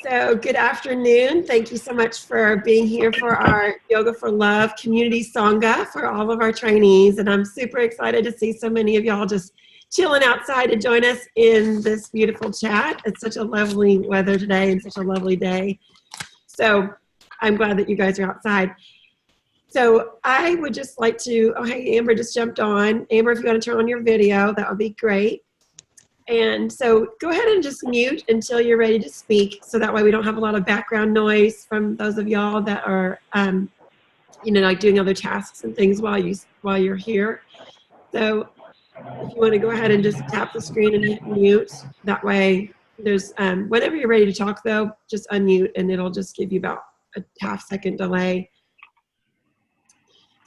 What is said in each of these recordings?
So good afternoon. Thank you so much for being here for our Yoga for Love community Sangha for all of our trainees. And I'm super excited to see so many of y'all just chilling outside to join us in this beautiful chat. It's such a lovely weather today and such a lovely day. So I'm glad that you guys are outside. So I would just like to, oh, hey, Amber just jumped on. Amber, if you want to turn on your video, that would be great. And so go ahead and just mute until you're ready to speak, so that way we don't have a lot of background noise from those of y'all that are, like doing other tasks and things while you're here. So if you want to go ahead and just tap the screen and hit mute, that way there's, whenever you're ready to talk though, just unmute and it'll just give you about a half-second delay.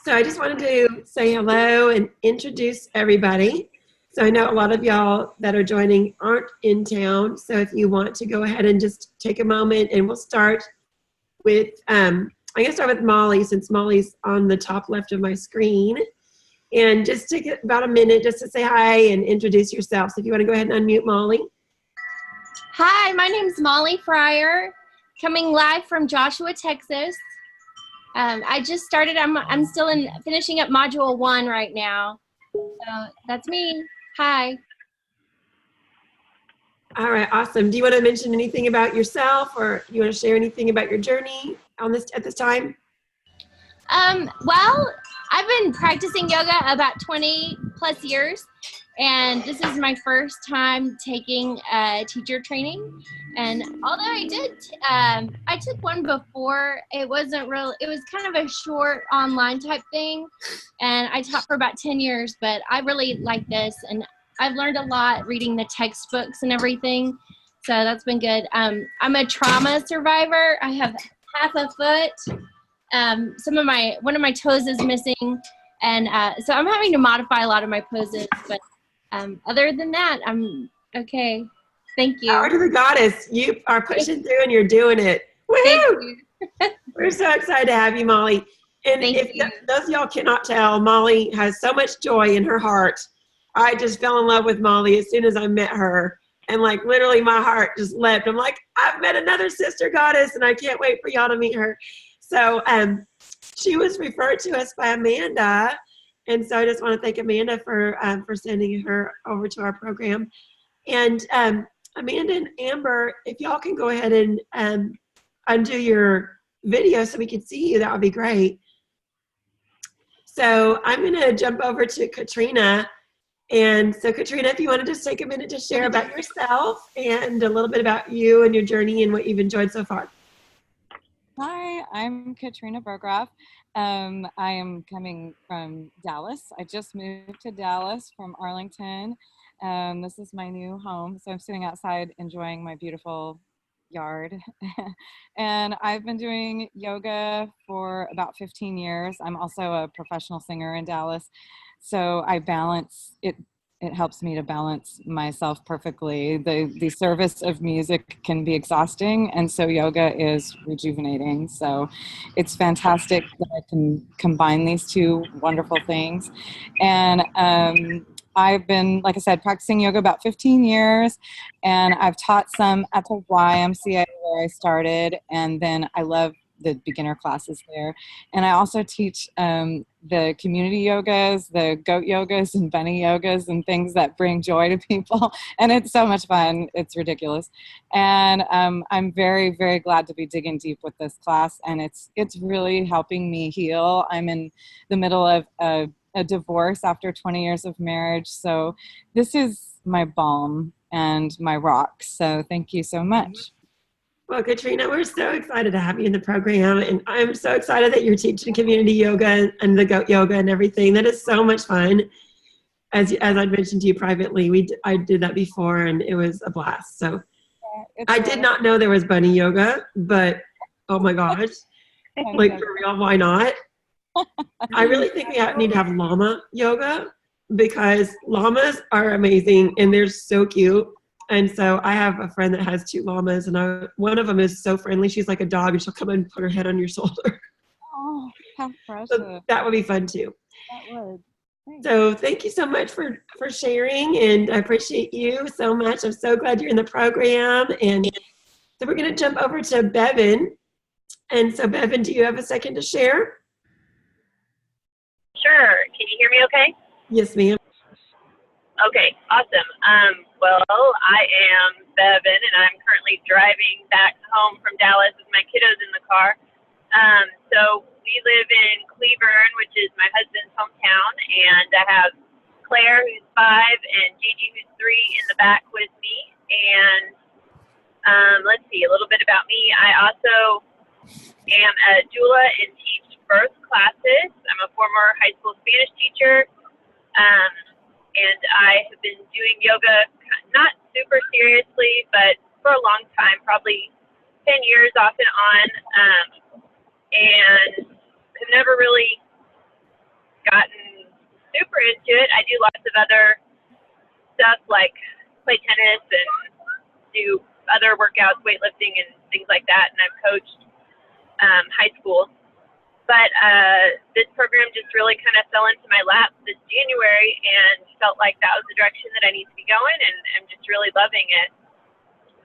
So I just wanted to say hello and introduce everybody. So I know a lot of y'all that are joining aren't in town. So if you want to go ahead and just take a moment, and we'll start with, I'm going to start with Molly, since Molly's on the top left of my screen. And just take about a minute just to say hi and introduce yourself. So if you want to go ahead and unmute Molly. Hi, my name's Molly Fryer, coming live from Joshua, Texas. I just started, I'm still finishing up module 1 right now. So that's me. Hi. All right, awesome. Do you want to mention anything about yourself, or you want to share anything about your journey at this time? Well, I've been practicing yoga about 20 plus years, and this is my first time taking teacher training. And although I took one before, it was kind of a short online type thing, and I taught for about 10 years, but I really like this, and I've learned a lot reading the textbooks and everything, so that's been good. I'm a trauma survivor. I have half a foot. One of my toes is missing, and so I'm having to modify a lot of my poses, but other than that, I'm okay. Thank you. Power to the goddess. You are pushing through and you're doing it. Woohoo! We're so excited to have you, Molly. And those of y'all cannot tell, Molly has so much joy in her heart. I just fell in love with Molly as soon as I met her. And like literally my heart just leapt. I'm like, I've met another sister goddess and I can't wait for y'all to meet her. So she was referred to us by Amanda. And so I just want to thank Amanda for sending her over to our program. And Amanda and Amber, if y'all can go ahead and undo your video so we can see you, that would be great. So I'm going to jump over to Katrina. And so Katrina, if you want to just take a minute to share about yourself and a little bit about you and your journey and what you've enjoyed so far. Hi, I'm Katrina Berggraf. I am coming from Dallas. I just moved to Dallas from Arlington. This is my new home, so I'm sitting outside enjoying my beautiful yard. And I've been doing yoga for about 15 years. I'm also a professional singer in Dallas, so I balance it. It helps me to balance myself perfectly. The service of music can be exhausting, and so yoga is rejuvenating. So it's fantastic that I can combine these two wonderful things. And I've been, like I said, practicing yoga about 15 years, and I've taught some at the YMCA where I started, and then I love the beginner classes there. And I also teach the community yogas, the goat yogas and bunny yogas and things that bring joy to people. And it's so much fun. It's ridiculous. And I'm very, very glad to be digging deep with this class. And it's really helping me heal. I'm in the middle of a divorce after 20 years of marriage. So this is my balm and my rock. So thank you so much. Well, Katrina, we're so excited to have you in the program, and I'm so excited that you're teaching community yoga and the goat yoga and everything. That is so much fun. As I'd mentioned to you privately, I did that before, and it was a blast. So I did not know there was bunny yoga, but oh my gosh, like for real, why not? I really think we need to have llama yoga, because llamas are amazing and they're so cute. And so I have a friend that has 2 llamas, and one of them is so friendly. She's like a dog, and she'll come and put her head on your shoulder. Oh, how precious. So that would be fun too. That would. Thanks. So thank you so much for sharing, and I appreciate you so much. I'm so glad you're in the program. And So we're going to jump over to Bevan. And so, Bevan, do you have a second to share? Sure. Can you hear me okay? Yes, ma'am. Okay, awesome. Well, I am Bevan, and I'm currently driving back home from Dallas with my kiddos in the car. So we live in Cleburne, which is my husband's hometown, and I have Claire, who's 5, and Gigi, who's 3, in the back with me. And let's see, a little bit about me. I also am a doula and teach birth classes. I'm a former high school Spanish teacher, and I have been doing yoga not super seriously, but for a long time, probably 10 years off and on, and have never really gotten super into it. I do lots of other stuff like play tennis and do other workouts, weightlifting and things like that, and I've coached high school. But this program just really kind of fell into my lap this January and felt like that was the direction that I need to be going, and I'm just really loving it.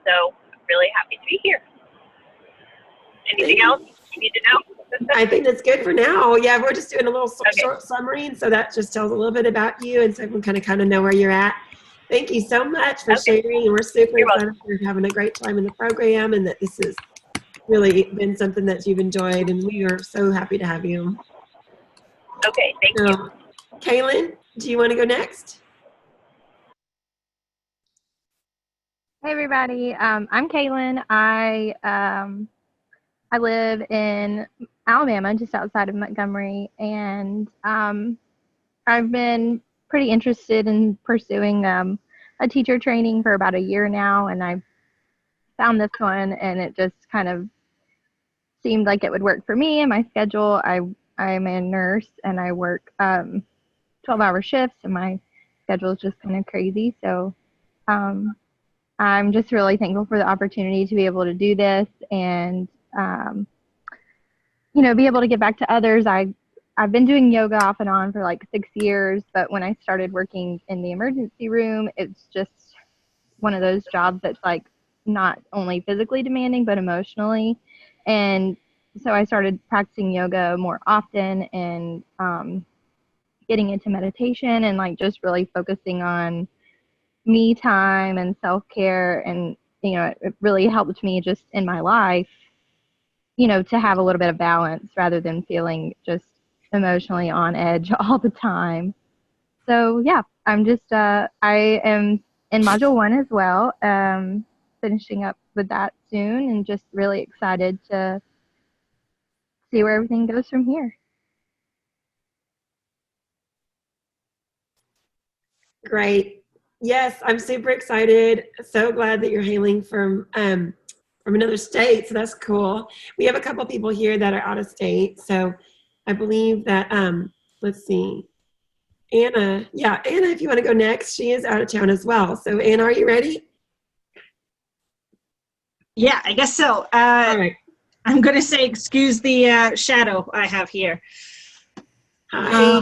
So I'm really happy to be here. Anything else you need to know? I think that's good for now. Yeah, we're just doing a little short summary, and so that just tells a little bit about you, and so everyone kind of know where you're at. Thank you so much for sharing, and we're super excited for having a great time in the program, and that this has really been something that you've enjoyed, and we are so happy to have you. Okay, thank you. Kaylin, do you want to go next? Hey everybody, I'm Kaylin. I live in Alabama, just outside of Montgomery, and I've been pretty interested in pursuing a teacher training for about a year now, and I found this one, and it just kind of seemed like it would work for me and my schedule. I'm a nurse, and I work 12-hour shifts, and my schedule is just kind of crazy. So I'm just really thankful for the opportunity to be able to do this and, be able to give back to others. I've been doing yoga off and on for like 6 years, but when I started working in the emergency room, it's just one of those jobs that's like not only physically demanding, but emotionally. And so I started practicing yoga more often and getting into meditation and like just really focusing on me time and self-care. And, it really helped me just in my life, to have a little bit of balance rather than feeling just emotionally on edge all the time. So yeah, I'm just, I am in module 1 as well, finishing up with that soon, and just really excited to see where everything goes from here. Great. Yes, I'm super excited. So glad that you're hailing from another state, so that's cool. We have a couple people here that are out of state, so I believe that, let's see, Anna, if you want to go next, she is out of town as well. So Anna, are you ready? Yeah, I guess so. All right. I'm going to say, excuse the shadow I have here. Hi.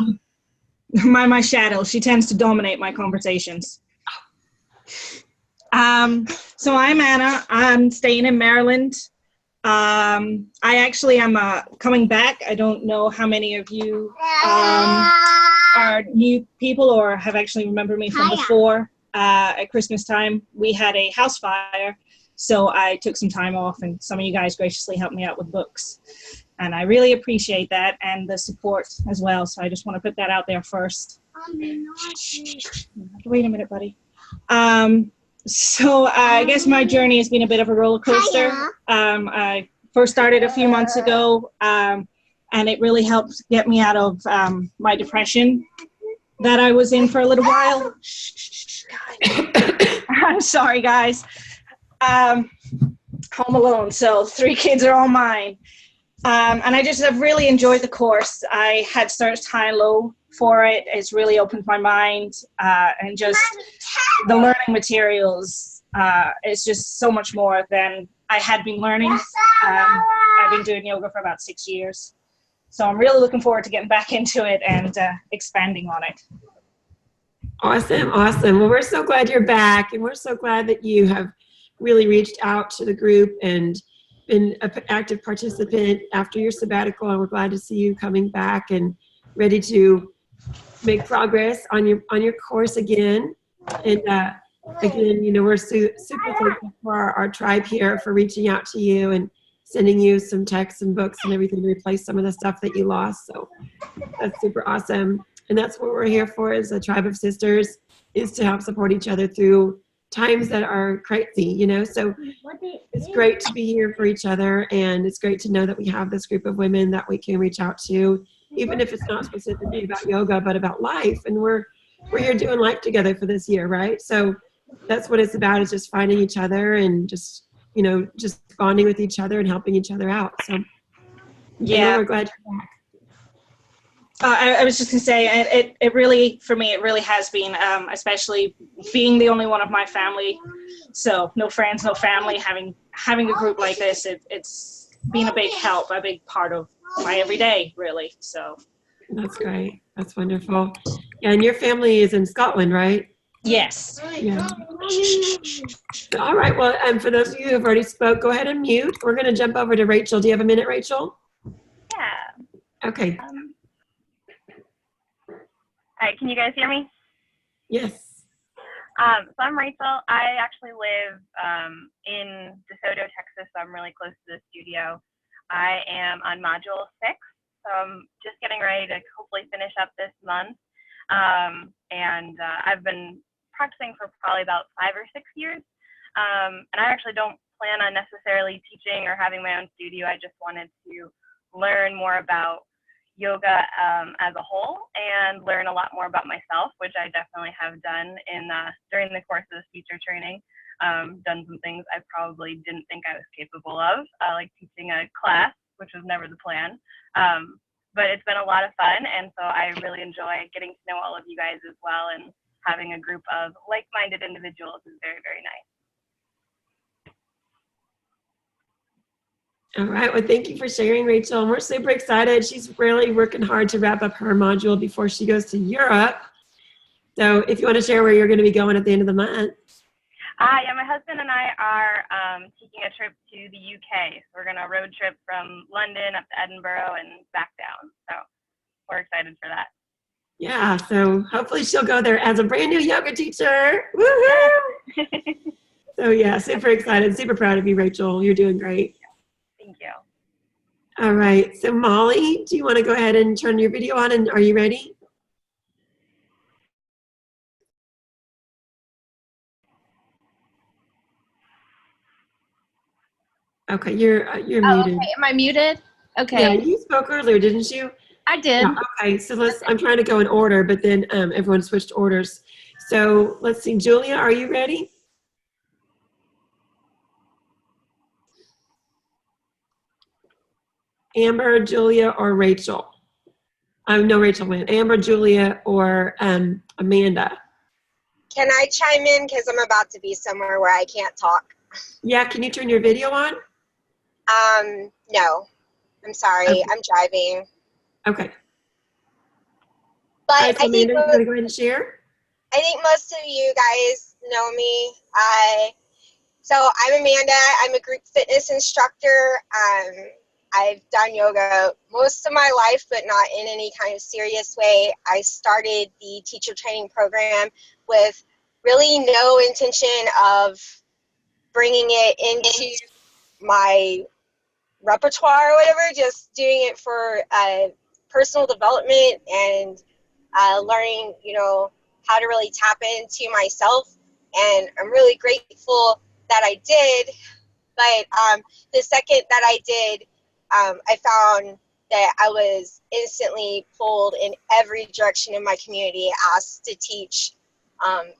My shadow, she tends to dominate my conversations. So I'm Anna. I'm staying in Maryland. I actually am coming back. I don't know how many of you are new people or have actually remembered me from before. At Christmas time, we had a house fire, so I took some time off, and some of you guys graciously helped me out with books. And I really appreciate that and the support as well. So I just want to put that out there first. Wait a minute, buddy. So I guess my journey has been a bit of a roller coaster. I first started a few months ago, and it really helped get me out of my depression that I was in for a little while. I'm sorry, guys. Home alone, so 3 kids are all mine. And I just have really enjoyed the course. I had searched high and low for it. It's really opened my mind, and just the learning materials. It's just so much more than I had been learning. I've been doing yoga for about 6 years. So I'm really looking forward to getting back into it and expanding on it. Awesome. Well, we're so glad you're back, and we're so glad that you have really reached out to the group and been an active participant after your sabbatical, and we're glad to see you coming back and ready to make progress on your course again. And again, we're super thankful for our tribe here for reaching out to you and sending you some texts and books and everything to replace some of the stuff that you lost. So that's super awesome. And that's what we're here for, as a tribe of sisters, is to help support each other through times that are crazy, So it's great to be here for each other, and it's great to know that we have this group of women that we can reach out to, even if it's not specifically about yoga, but about life. And we're here doing life together for this year, right? So that's what it's about, is just finding each other and just bonding with each other and helping each other out. So yeah, we're glad you're back. I was just going to say, it really, for me, it really has been, especially being the only one of my family. So no friends, no family, having a group like this, it's been a big help, a big part of my everyday, really. So that's great. That's wonderful. Yeah, and your family is in Scotland, right? Yes. Yeah. All right. Well, for those of you who have already spoke, go ahead and mute. We're going to jump over to Rachel. Do you have a minute, Rachel? Yeah. Okay. All right, can you guys hear me? Yes. So I'm Rachel. I actually live in DeSoto, Texas, so I'm really close to the studio. I am on module 6, so I'm just getting ready to hopefully finish up this month. And I've been practicing for probably about 5 or 6 years. And I actually don't plan on necessarily teaching or having my own studio. I just wanted to learn more about yoga as a whole and learn a lot more about myself, which I definitely have done during the course of this teacher training. Done some things I probably didn't think I was capable of, like teaching a class, which was never the plan. But it's been a lot of fun, and so I really enjoy getting to know all of you guys as well, and having a group of like-minded individuals is very, very nice. All right. Well, thank you for sharing, Rachel. And we're super excited. She's really working hard to wrap up her module before she goes to Europe. So if you want to share where you're going to be going at the end of the month. Yeah, my husband and I are taking a trip to the UK. So we're going to road trip from London up to Edinburgh and back down. So we're excited for that. Yeah. So hopefully she'll go there as a brand new yoga teacher. Woohoo! So yeah, super excited. Super proud of you, Rachel. You're doing great. Thank you. All right. So Molly, do you want to go ahead and turn your video on, and are you ready? Okay, you're muted. Okay. Am I muted? Okay. Yeah, you spoke earlier, didn't you? I did. Yeah, okay, so I'm trying to go in order, but then everyone switched orders. So let's see, Julia, are you ready? Amber, Julia, or Rachel? No, Rachel went. Amber, Julia, or Amanda? Can I chime in, because I'm about to be somewhere where I can't talk? Yeah, can you turn your video on? No, I'm sorry. Okay. I'm driving. Okay. But All right, so Amanda, you want to go ahead and share? I think most of you guys know me. So I'm Amanda. I'm a group fitness instructor. I've done yoga most of my life, but not in any kind of serious way. I started the teacher training program with really no intention of bringing it into my repertoire or whatever, just doing it for personal development and learning, how to really tap into myself. And I'm really grateful that I did. But the second that I did, I found that I was instantly pulled in every direction in my community, asked to teach. I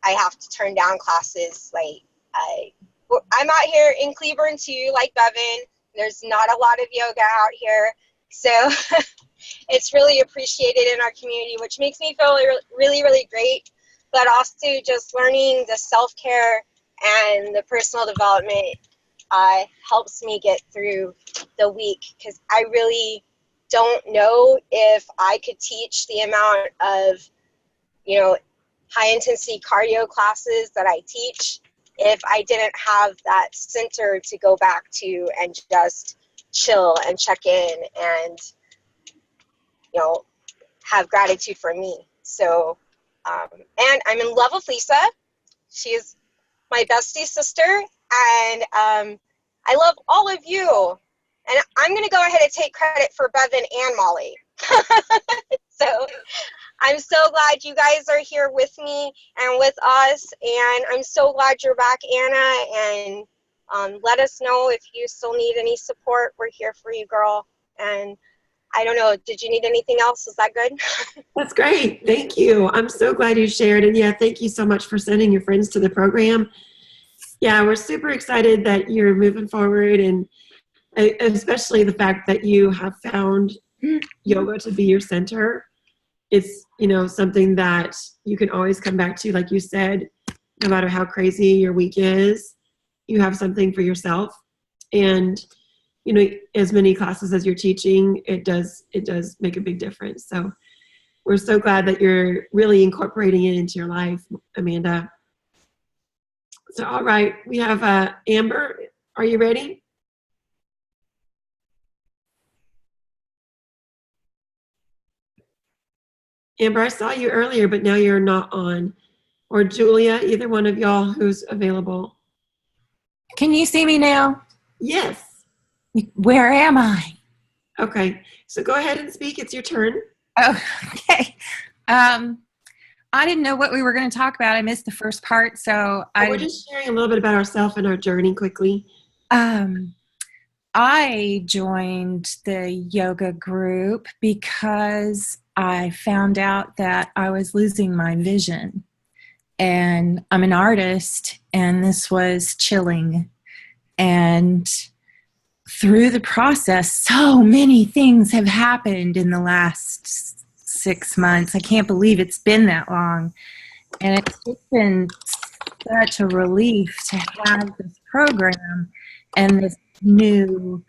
have to turn down classes. I'm out here in Cleburne too, like Bevan. There's not a lot of yoga out here. So it's really appreciated in our community, which makes me feel really, really great. But also just learning the self-care and the personal development helps me get through the week, because I really don't know if I could teach the amount of, high intensity cardio classes that I teach. if I didn't have that center to go back to and just chill and check in and, you know, have gratitude for me. So, and I'm in love with Lisa. She is my bestie sister, and I love all of you. And I'm going to go ahead and take credit for Bevan and Molly. So I'm so glad you guys are here with me and with us, and I'm so glad you're back, Anna, and let us know if you still need any support. We're here for you, girl. And I don't know, did you need anything else? Is that good? That's great. Thank you. I'm so glad you shared. And yeah, thank you so much for sending your friends to the program. Yeah, we're super excited that you're moving forward, and especially the fact that you have found yoga to be your center. It's, you know, something that you can always come back to, like you said, no matter how crazy your week is, you have something for yourself. And, you know, as many classes as you're teaching, it does make a big difference. So we're so glad that you're really incorporating it into your life, Amanda. So, all right, we have Amber. Are you ready? Amber, I saw you earlier, but now you're not on. Or Julia, either one of y'all who's available. Can you see me now? Yes. Where am I? Okay, so go ahead and speak. It's your turn. Oh, okay. I didn't know what we were going to talk about. I missed the first part, so we're just sharing a little bit about ourselves and our journey quickly. I joined the yoga group because I found out that I was losing my vision. And I'm an artist, and this was chilling. And through the process, so many things have happened in the last 6 months. I can't believe it's been that long. And it's just been such a relief to have this program and this new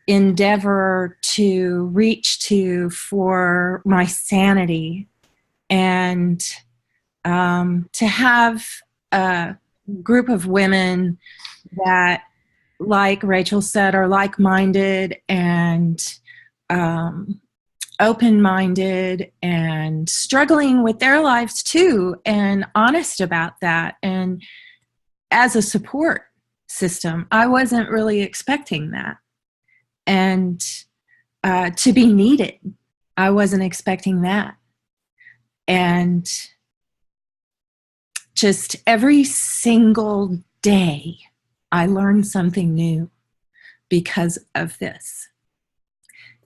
endeavor to reach to for my sanity, and to have a group of women that, like Rachel said, are like-minded and open-minded and struggling with their lives too, and honest about that. And as a support system, I wasn't really expecting that. And to be needed, I wasn't expecting that. And just every single day, I learned something new because of this.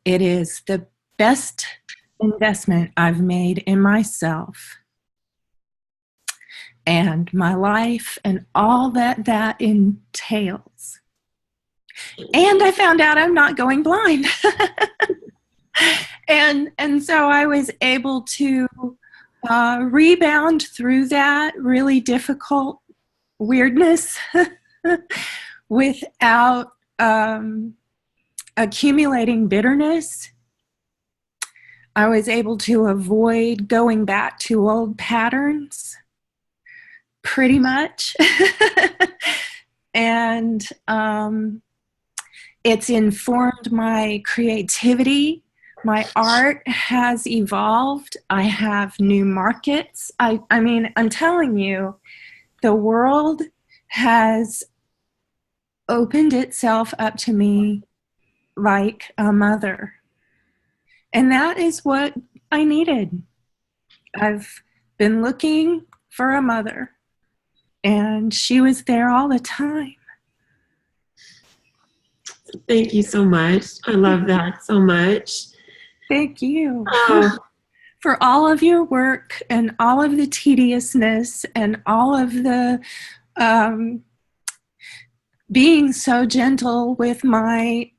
It is the best investment I've made in myself and my life and all that that entails. And I found out I'm not going blind. and so I was able to rebound through that really difficult weirdness without accumulating bitterness. I was able to avoid going back to old patterns, pretty much. And it's informed my creativity. My art has evolved. I have new markets. I mean, I'm telling you, the world has opened itself up to me like a mother. And that is what I needed. I've been looking for a mother, and she was there all the time. Thank you so much. I love that so much. Thank you for all of your work and all of the tediousness and all of the being so gentle with my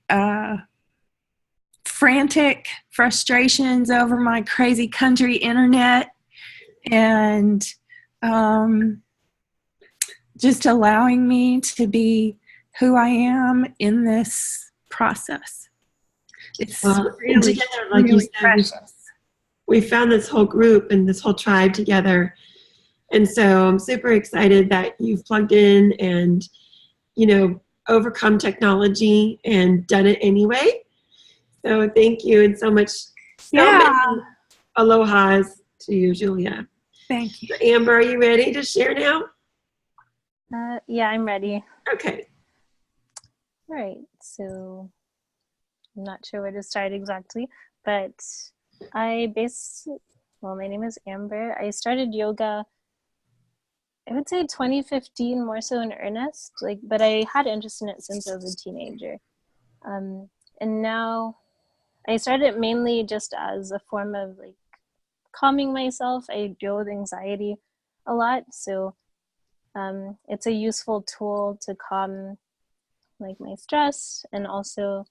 frantic frustrations over my crazy country internet, and just allowing me to be who I am in this process. It's really, together, like really you said, we found this whole group and this whole tribe together. And so I'm super excited that you've plugged in and, you know, overcome technology and done it anyway. So thank you, and so much. Yeah. Aloha's to you, Julia. Thank you. So Amber, are you ready to share now? Yeah, I'm ready. Okay. All right, so I'm not sure where to start exactly, but my name is Amber. I started yoga, I would say 2015, more so in earnest, but I had interest in it since I was a teenager. And now I started it mainly just as a form of calming myself. I deal with anxiety a lot, so it's a useful tool to calm my stress, and also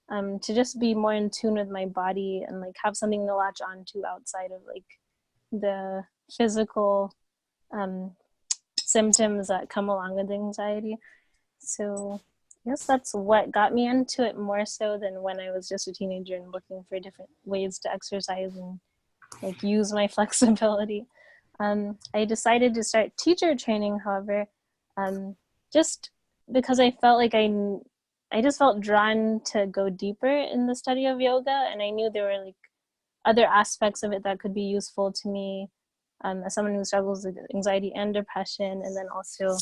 to just be more in tune with my body and have something to latch on to outside of the physical symptoms that come along with anxiety. So I guess that's what got me into it, more so than when I was just a teenager and looking for different ways to exercise and use my flexibility. I decided to start teacher training, however, just because I felt I just felt drawn to go deeper in the study of yoga, and I knew there were other aspects of it that could be useful to me as someone who struggles with anxiety and depression, and then also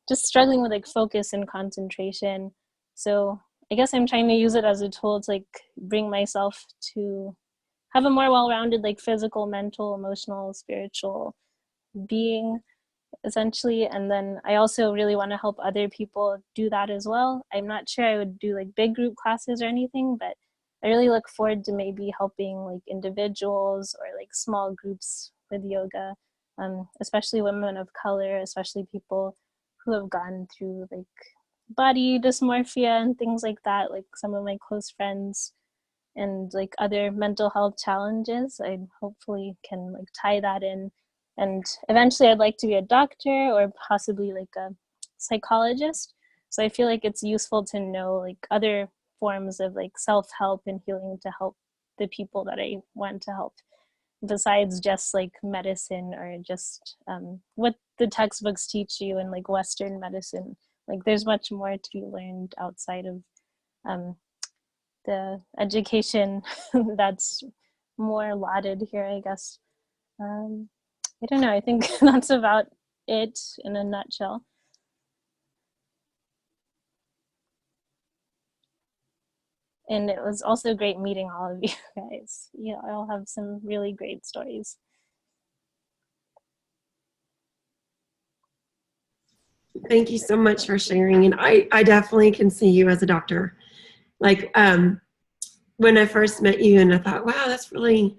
just struggling with focus and concentration. So I guess I'm trying to use it as a tool to bring myself to have a more well-rounded physical, mental, emotional, spiritual being, essentially. And then I also really want to help other people do that as well. I'm not sure I would do big group classes or anything, but I really look forward to maybe helping individuals or small groups with yoga, especially women of color, especially people who have gone through body dysmorphia and things like that, some of my close friends, and other mental health challenges. I hopefully can tie that in, and eventually I'd like to be a doctor or possibly a psychologist. So I feel it's useful to know other forms of self-help and healing to help the people that I want to help, besides just medicine or just what the textbooks teach you in Western medicine. There's much more to be learned outside of the education that's more lauded here, I guess. I don't know, I think that's about it in a nutshell. And it was also great meeting all of you guys. You all have some really great stories. Thank you so much for sharing. And I definitely can see you as a doctor. When I first met you, and I thought, wow, that's really,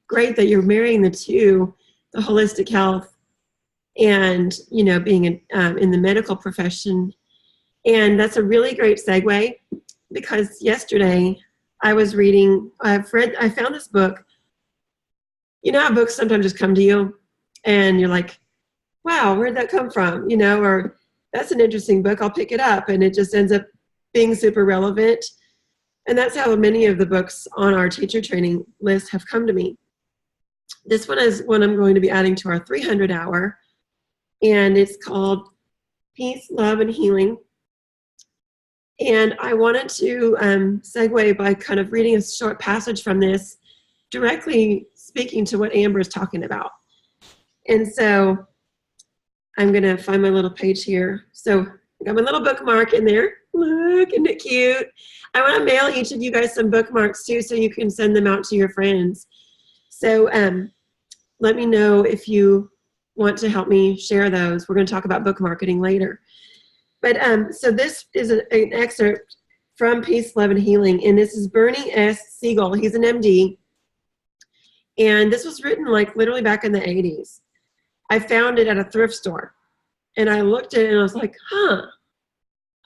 great that you're marrying the two, the holistic health and, being in the medical profession. And that's a really great segue, because yesterday I was reading, I found this book. You know how books sometimes just come to you and you're like, wow, where'd that come from? Or that's an interesting book, I'll pick it up. And it just ends up being super relevant. And that's how many of the books on our teacher training list have come to me. This one is one I'm going to be adding to our 300 hour, and it's called Peace, Love, and Healing. And I wanted to segue by kind of reading a short passage from this, directly speaking to what Amber is talking about. And so I'm going to find my little page here. So I got my little bookmark in there. Look, isn't it cute? I want to mail each of you guys some bookmarks too, so you can send them out to your friends. So let me know if you want to help me share those. We're going to talk about book marketing later. But so this is an excerpt from Peace, Love, and Healing. And this is Bernie S. Siegel. He's an MD. And this was written literally back in the 80s. I found it at a thrift store. And I looked at it and I was like,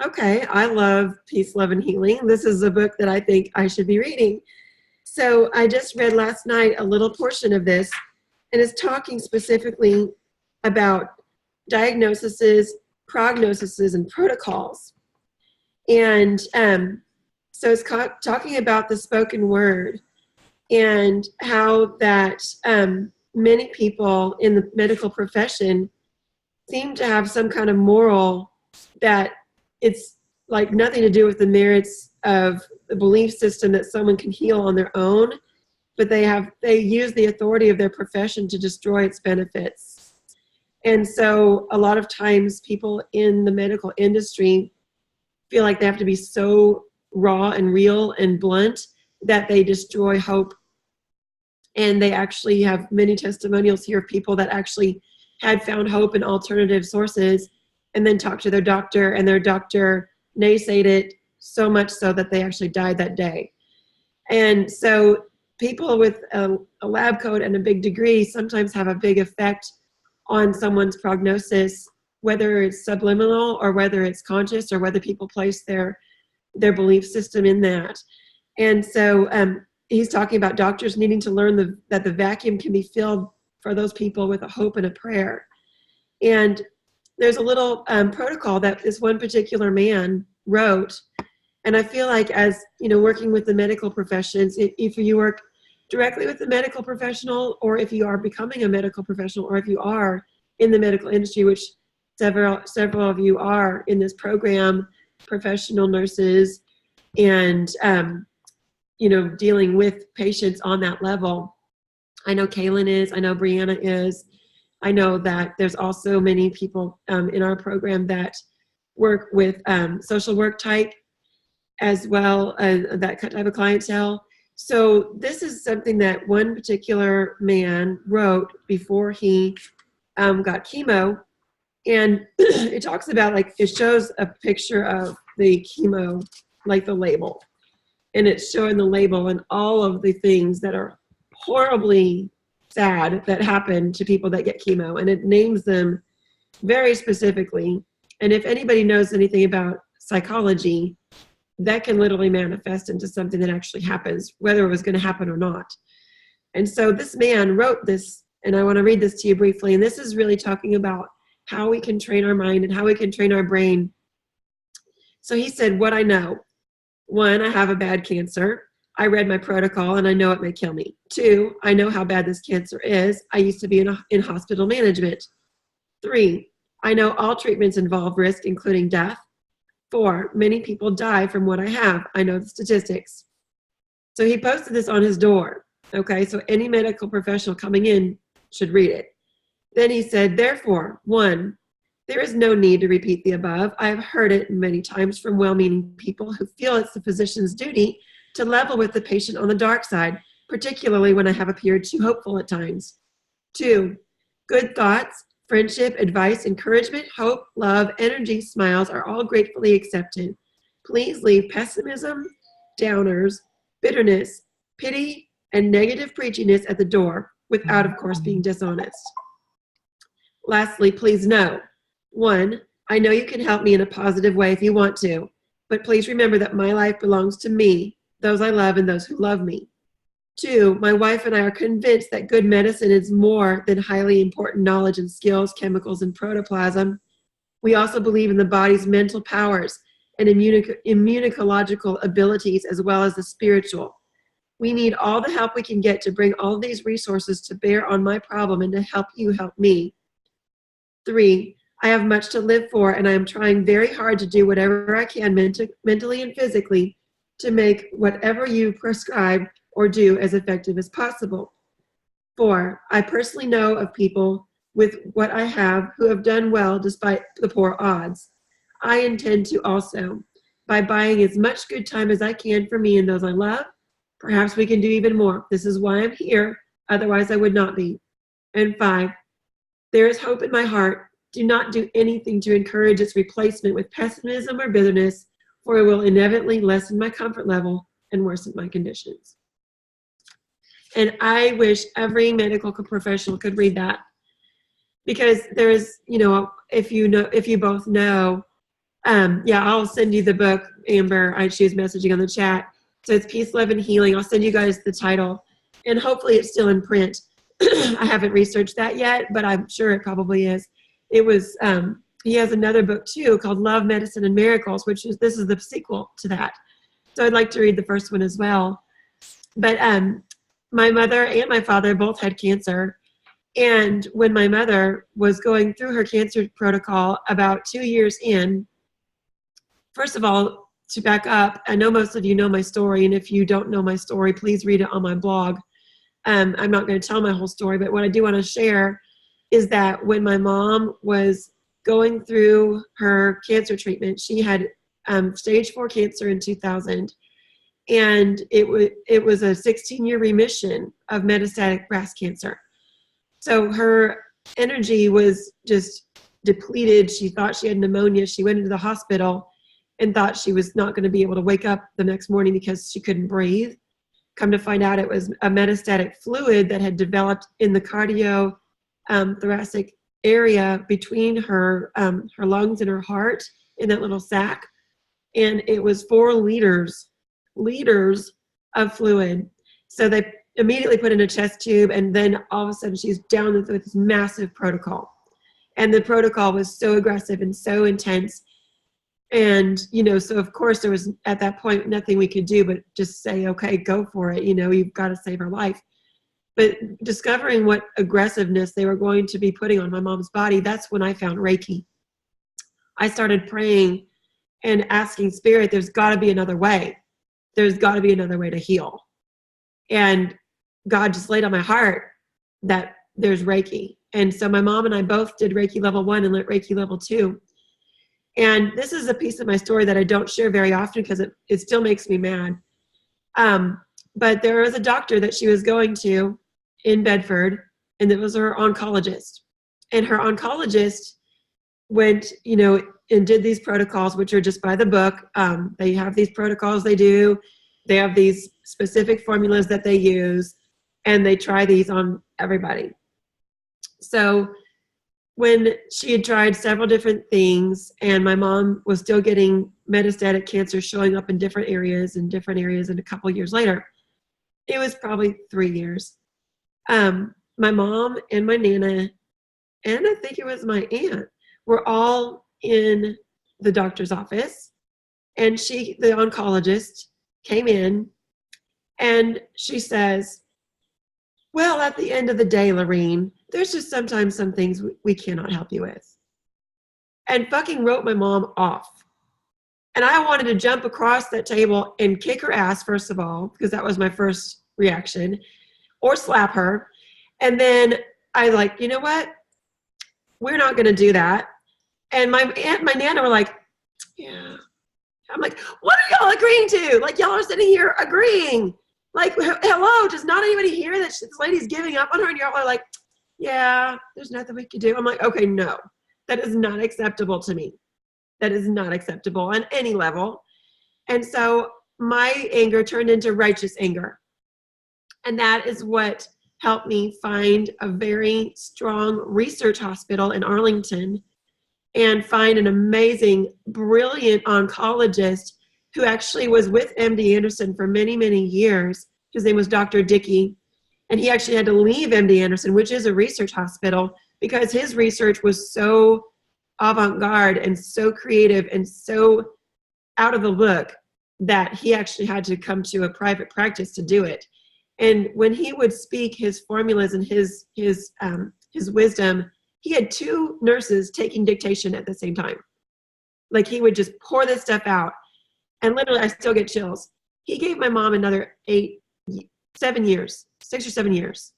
okay, I love Peace, Love, and Healing. This is a book that I think I should be reading. So I just read last night a little portion of this, and it's talking specifically about diagnoses, prognoses, and protocols. And so it's talking about the spoken word and how that many people in the medical profession seem to have some kind of moral that it's like nothing to do with the merits of the belief system that someone can heal on their own, but they use the authority of their profession to destroy its benefits. And so a lot of times people in the medical industry feel like they have to be so raw and real and blunt that they destroy hope. And they actually have many testimonials here of people that actually had found hope in alternative sources and then talked to their doctor, and their doctor naysayed it so much so that they actually died that day. And so people with a lab coat and a big degree sometimes have a big effect on someone's prognosis, whether it's subliminal or whether it's conscious, or whether people place their belief system in that. And so he's talking about doctors needing to learn that the vacuum can be filled for those people with a hope and a prayer. And there's a little protocol that this one particular man wrote. And I feel like, as you know, working with the medical professions, if you work directly with the medical professional, or if you are becoming a medical professional, or if you are in the medical industry, which several of you are in this program, professional nurses, and you know, dealing with patients on that level. I know Kaylin is, I know Brianna is. I know that there's also many people in our program that work with social work type as well, that type of clientele. So this is something that one particular man wrote before he got chemo. And it talks about, like, it shows a picture of the chemo, like the label. And it's showing the label and all of the things that are horribly sad that happen to people that get chemo. And it names them very specifically. And if anybody knows anything about psychology, that can literally manifest into something that actually happens, whether it was going to happen or not. And so this man wrote this, and I want to read this to you briefly. And this is really talking about how we can train our mind and how we can train our brain. So he said, what I know. 1, I have a bad cancer. I read my protocol and I know it may kill me. 2, I know how bad this cancer is. I used to be in hospital management. 3, I know all treatments involve risk, including death. 4, many people die from what I have. I know the statistics. So he posted this on his door. Okay, so any medical professional coming in should read it. Then he said, therefore, 1, there is no need to repeat the above. I have heard it many times from well-meaning people who feel it's the physician's duty to level with the patient on the dark side, particularly when I have appeared too hopeful at times. 2, good thoughts, friendship, advice, encouragement, hope, love, energy, smiles are all gratefully accepted. Please leave pessimism, downers, bitterness, pity, and negative preachiness at the door, without, of course, being dishonest. Lastly, please know, 1, I know you can help me in a positive way if you want to, but please remember that my life belongs to me, those I love, and those who love me. 2, my wife and I are convinced that good medicine is more than highly important knowledge and skills, chemicals, and protoplasm. We also believe in the body's mental powers and immunological abilities, as well as the spiritual. We need all the help we can get to bring all these resources to bear on my problem and to help you help me. 3, I have much to live for, and I am trying very hard to do whatever I can mentally and physically to make whatever you prescribe or do as effective as possible. 4, I personally know of people with what I have who have done well despite the poor odds. I intend to also, by buying as much good time as I can for me and those I love. Perhaps we can do even more. This is why I'm here, otherwise I would not be. And 5, there is hope in my heart. Do not do anything to encourage its replacement with pessimism or bitterness, for it will inevitably lessen my comfort level and worsen my conditions. And I wish every medical professional could read that, because there's, you know, if you both know, yeah, I'll send you the book, Amber. She was messaging on the chat. So it's Peace, Love, and Healing. I'll send you guys the title, and hopefully it's still in print. I haven't researched that yet, but I'm sure it probably is. It was, he has another book too called Love, Medicine, and Miracles, this is the sequel to that. So I'd like to read the first one as well. But my mother and my father both had cancer, And when my mother was going through her cancer protocol about 2 years in, first of all, to back up, I know most of you know my story, and if you don't know my story, please read it on my blog. I'm not going to tell my whole story, but what I do want to share is that when my mom was going through her cancer treatment, she had stage 4 cancer in 2000, and it was a 16-year remission of metastatic breast cancer. So her energy was just depleted. She thought she had pneumonia. She went into the hospital and thought she was not going to be able to wake up the next morning because she couldn't breathe. Come to find out, it was a metastatic fluid that had developed in the cardio thoracic area between her lungs and her heart in that little sac. And it was 4 liters of fluid. So they immediately put in a chest tube, and then all of a sudden she's down with this massive protocol. And the protocol was so aggressive and so intense. And, so of course there was at that point nothing we could do but just say, okay, go for it. You've got to save her life. But discovering what aggressiveness they were going to be putting on my mom's body, that's when I found Reiki. I started praying and asking Spirit, there's got to be another way. There's got to be another way to heal. And God just laid on my heart that there's Reiki. And so my mom and I both did Reiki level 1 and Reiki level 2. And this is a piece of my story that I don't share very often because it still makes me mad. But there was a doctor that she was going to in Bedford, and it was her oncologist. And her oncologist went, and did these protocols, which are just by the book. They have these protocols they do. They have these specific formulas that they use, and they try these on everybody. So when she had tried several different things, and my mom was still getting metastatic cancer showing up in different areas, and a couple years later, it was probably 3 years. My mom and my Nana, and I think it was my aunt, were all in the doctor's office, and the oncologist, came in, and she says, well, at the end of the day, Lorene, there's just sometimes some things we cannot help you with. And fucking wrote my mom off. And I wanted to jump across that table and kick her ass, first of all, because that was my first reaction, or slap her. And then I like, you know what? We're not going to do that. And my aunt and my Nana were like, yeah. I'm like, what are y'all agreeing to? Like, y'all are sitting here agreeing. Like, hello, does not anybody hear that this lady's giving up on her? And y'all are like, yeah, there's nothing we can do. I'm like, okay, no, that is not acceptable to me. That is not acceptable on any level. And so my anger turned into righteous anger. And that is what helped me find a very strong research hospital in Arlington and find an amazing, brilliant oncologist who actually was with MD Anderson for many, many years. His name was Dr. Dickey. And he actually had to leave MD Anderson, which is a research hospital, because his research was so avant-garde and so creative and so out of the book that he actually had to come to a private practice to do it. And when he would speak his formulas and his wisdom, he had 2 nurses taking dictation at the same time. Like, he would just pour this stuff out. And literally, I still get chills. He gave my mom another 6 or 7 years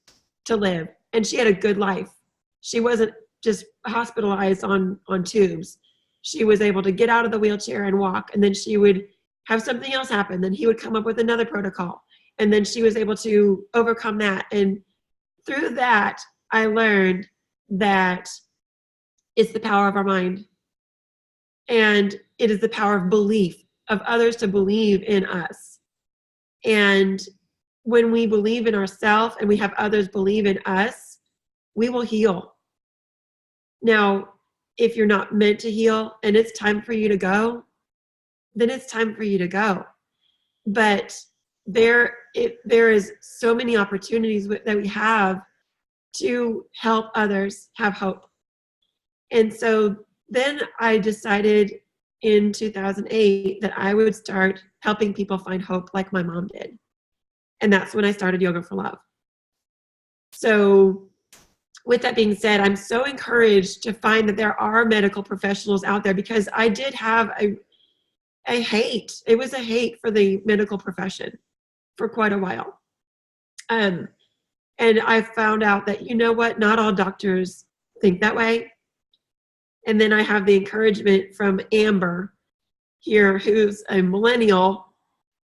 to live. And she had a good life. She wasn't just hospitalized on tubes. She was able to get out of the wheelchair and walk. And then she would have something else happen. Then he would come up with another protocol. And then she was able to overcome that. And through that, I learned that it's the power of our mind. And it is the power of belief, of others to believe in us. And when we believe in ourselves and we have others believe in us, we will heal. Now, if you're not meant to heal and it's time for you to go, then it's time for you to go. But there is so many opportunities that we have to help others have hope. And so then I decided in 2008 that I would start helping people find hope like my mom did. And that's when I started Yoga for Love. So with that being said, I'm so encouraged to find that there are medical professionals out there, because I did have a hate. It was a hate for the medical profession for quite a while. And I found out that, you know what, not all doctors think that way. And then I have the encouragement from Amber here, who's a millennial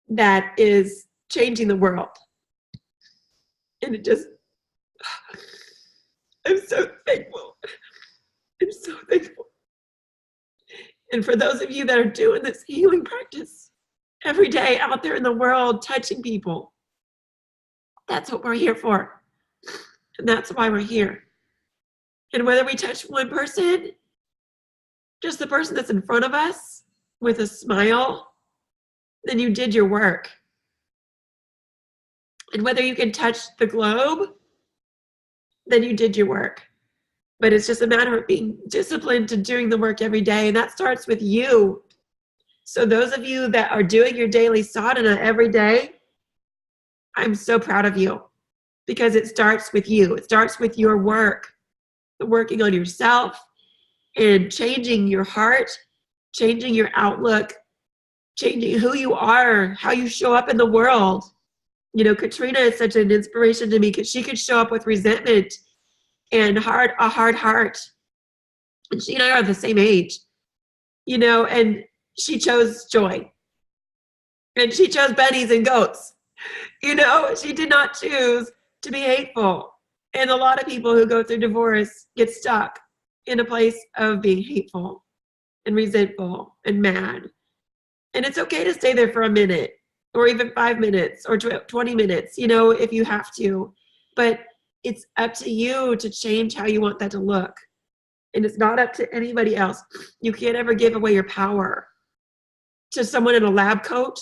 that is changing the world. And it just, I'm so thankful. I'm so thankful. And for those of you that are doing this healing practice every day out there in the world, touching people, that's what we're here for. And that's why we're here. And whether we touch one person, just the person that's in front of us with a smile, then you did your work. And whether you can touch the globe, then you did your work. But it's just a matter of being disciplined to doing the work every day. And that starts with you. So those of you that are doing your daily sadhana every day, I'm so proud of you, because it starts with you. It starts with your work, working on yourself and changing your heart, changing your outlook, changing who you are, how you show up in the world. You know, Katrina is such an inspiration to me, because she could show up with resentment and a hard heart. And she and I are the same age, you know, and she chose joy. And she chose bunnies and goats. You know, she did not choose to be hateful. And a lot of people who go through divorce get stuck in a place of being hateful and resentful and mad. And it's okay to stay there for a minute, or even 5 minutes or 20 minutes, you know, if you have to. But it's up to you to change how you want that to look. And it's not up to anybody else. You can't ever give away your power to someone in a lab coat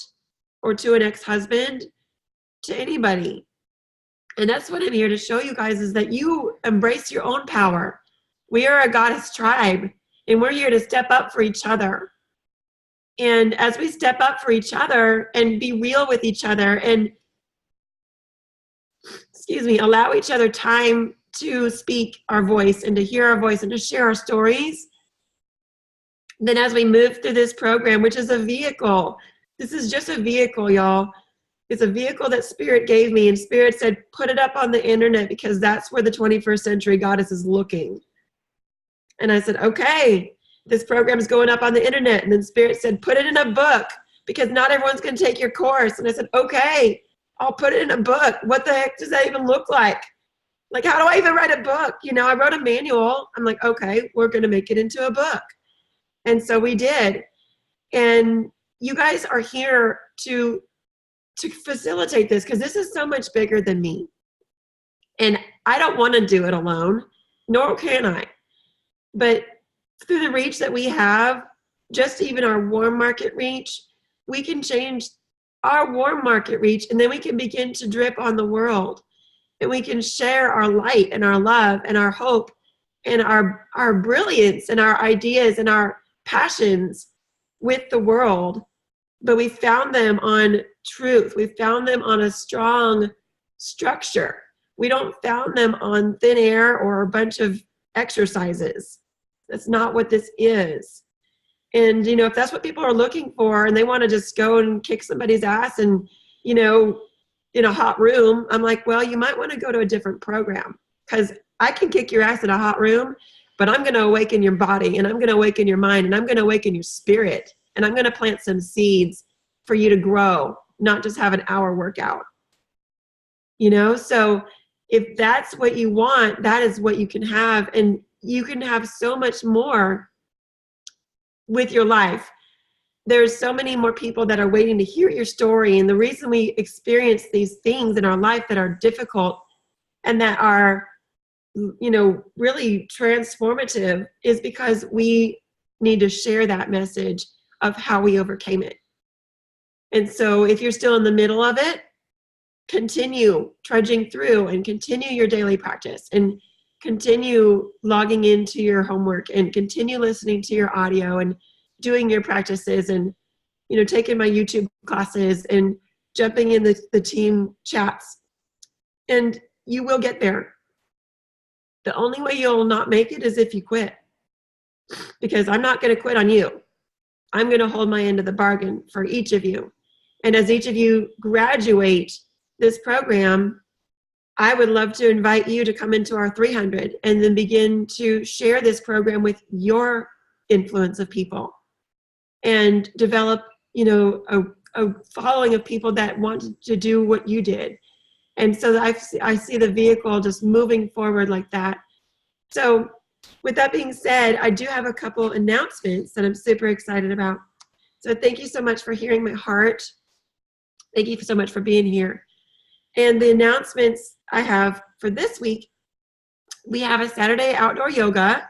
or to an ex-husband, to anybody. And that's what I'm here to show you guys, is that you embrace your own power. We are a goddess tribe, and we're here to step up for each other. And as we step up for each other and be real with each other and, allow each other time to speak our voice and to hear our voice and to share our stories, then as we move through this program, which is a vehicle, this is just a vehicle, y'all. It's a vehicle that Spirit gave me, and Spirit said, put it up on the internet, because that's where the 21st century goddess is looking. And I said, okay, this program is going up on the internet. And then Spirit said, put it in a book, because not everyone's going to take your course. And I said, okay, I'll put it in a book. What the heck does that even look like? Like, how do I even write a book? You know, I wrote a manual. I'm like, okay, we're going to make it into a book. And so we did. And you guys are here to facilitate this, because this is so much bigger than me. And I don't want to do it alone, nor can I. But through the reach that we have, just even our warm market reach, we can change our warm market reach, and then we can begin to drip on the world. And we can share our light and our love and our hope and our brilliance and our ideas and our passions with the world. But we found them on truth. We found them on a strong structure. We don't found them on thin air or a bunch of exercises. That's not what this is. And, you know, if that's what people are looking for and they want to just go and kick somebody's ass and, you know, in a hot room, I'm like, well, you might want to go to a different program, because I can kick your ass in a hot room, but I'm going to awaken your body, and I'm going to awaken your mind, and I'm going to awaken your spirit, and I'm going to plant some seeds for you to grow, not just have an hour workout. You know, so if that's what you want, that is what you can have. And you can have so much more with your life. There's so many more people that are waiting to hear your story. And the reason we experience these things in our life that are difficult and that are, you know, really transformative is because we need to share that message of how we overcame it. And so if you're still in the middle of it, continue trudging through and continue your daily practice and continue logging into your homework and continue listening to your audio and doing your practices and, you know, taking my YouTube classes and jumping in the team chats. And you will get there. The only way you'll not make it is if you quit, because I'm not going to quit on you. I'm going to hold my end of the bargain for each of you. And as each of you graduate this program, I would love to invite you to come into our 300 and then begin to share this program with your influence of people and develop, a following of people that want to do what you did. And so I see the vehicle just moving forward like that. So with that being said, I do have a couple announcements that I'm super excited about. So thank you so much for hearing my heart. Thank you so much for being here. And the announcements I have for this week, we have a Saturday outdoor yoga.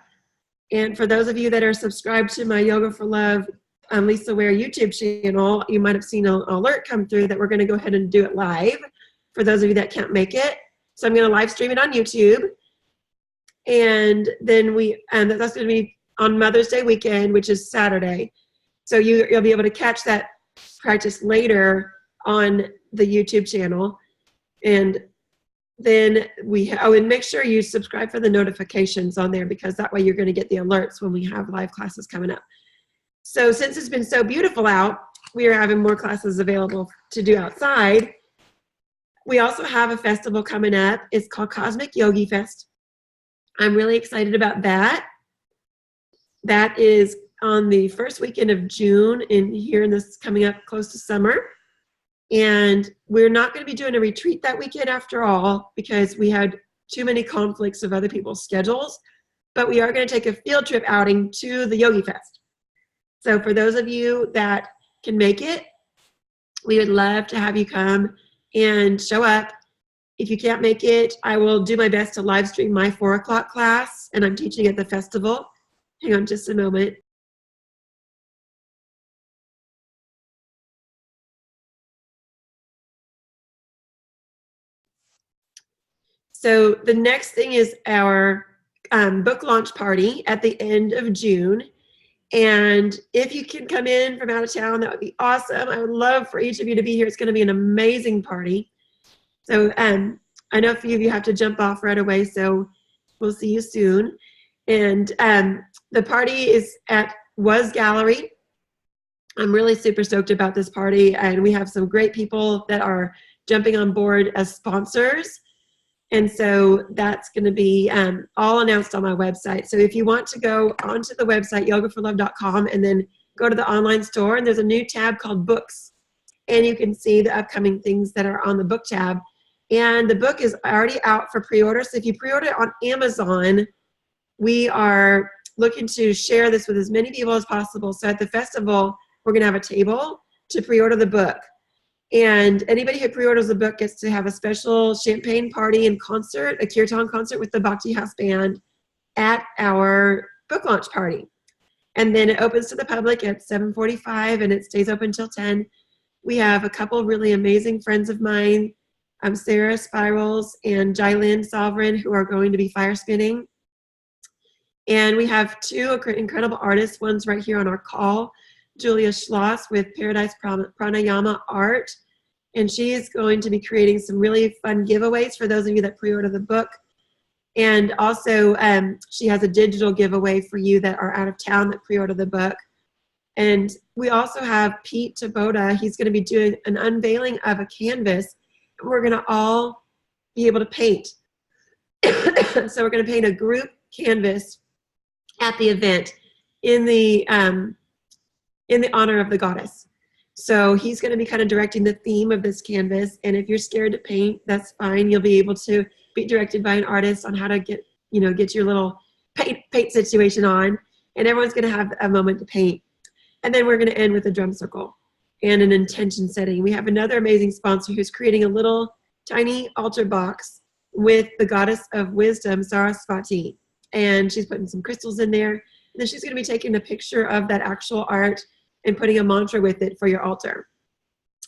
And for those of you that are subscribed to my Yoga for Love Lisa Ware YouTube channel, you might have seen an alert come through that we're going to go ahead and do it live for those of you that can't make it. So I'm going to live stream it on YouTube. And then that's going to be on Mother's Day weekend, which is Saturday. So you'll be able to catch that practice later on the YouTube channel. And then and make sure you subscribe for the notifications on there, because that way you're going to get the alerts when we have live classes coming up. So since it's been so beautiful out, we are having more classes available to do outside. We also have a festival coming up. It's called Cosmic Yogi Fest. I'm really excited about that. That is on the first weekend of June here in this coming up close to summer. And we're not going to be doing a retreat that weekend after all, because we had too many conflicts of other people's schedules. But we are going to take a field trip outing to the Yogi Fest. So for those of you that can make it, we would love to have you come and show up. If you can't make it, I will do my best to live stream my 4 o'clock class, and I'm teaching at the festival. Hang on just a moment. So the next thing is our book launch party at the end of June. And if you can come in from out of town, that would be awesome. I would love for each of you to be here. It's going to be an amazing party. So I know a few of you have to jump off right away, so we'll see you soon. And the party is at Was Gallery. I'm really super stoked about this party, and we have some great people that are jumping on board as sponsors. And so that's going to be all announced on my website. So if you want to go onto the website, yogaforlove.com, and then go to the online store, and there's a new tab called Books. And you can see the upcoming things that are on the book tab. And the book is already out for pre-order. So if you pre-order it on Amazon, we are looking to share this with as many people as possible. So at the festival, we're going to have a table to pre-order the book. And anybody who pre-orders the book gets to have a special champagne party and concert, a kirtan concert with the Bhakti House Band at our book launch party. And then it opens to the public at 7:45 and it stays open until 10. We have a couple really amazing friends of mine, Sarah Spirals and Jylyn Sovereign, who are going to be fire spinning. And we have 2 incredible artists. One's right here on our call, Julia Schloss with Paradise Pranayama Art. And she is going to be creating some really fun giveaways for those of you that pre-order the book. And also she has a digital giveaway for you that are out of town that pre-order the book. And we also have Pete Taboda. He's going to be doing an unveiling of a canvas. We're going to all be able to paint. So we're going to paint a group canvas at the event in the honor of the goddess. So he's going to be kind of directing the theme of this canvas. And if you're scared to paint, that's fine. You'll be able to be directed by an artist on how to get your little paint situation on. And everyone's going to have a moment to paint. And then we're going to end with a drum circle and an intention setting. We have another amazing sponsor who's creating a little tiny altar box with the goddess of wisdom, Saraswati. And she's putting some crystals in there. And then she's going to be taking a picture of that actual art and putting a mantra with it for your altar.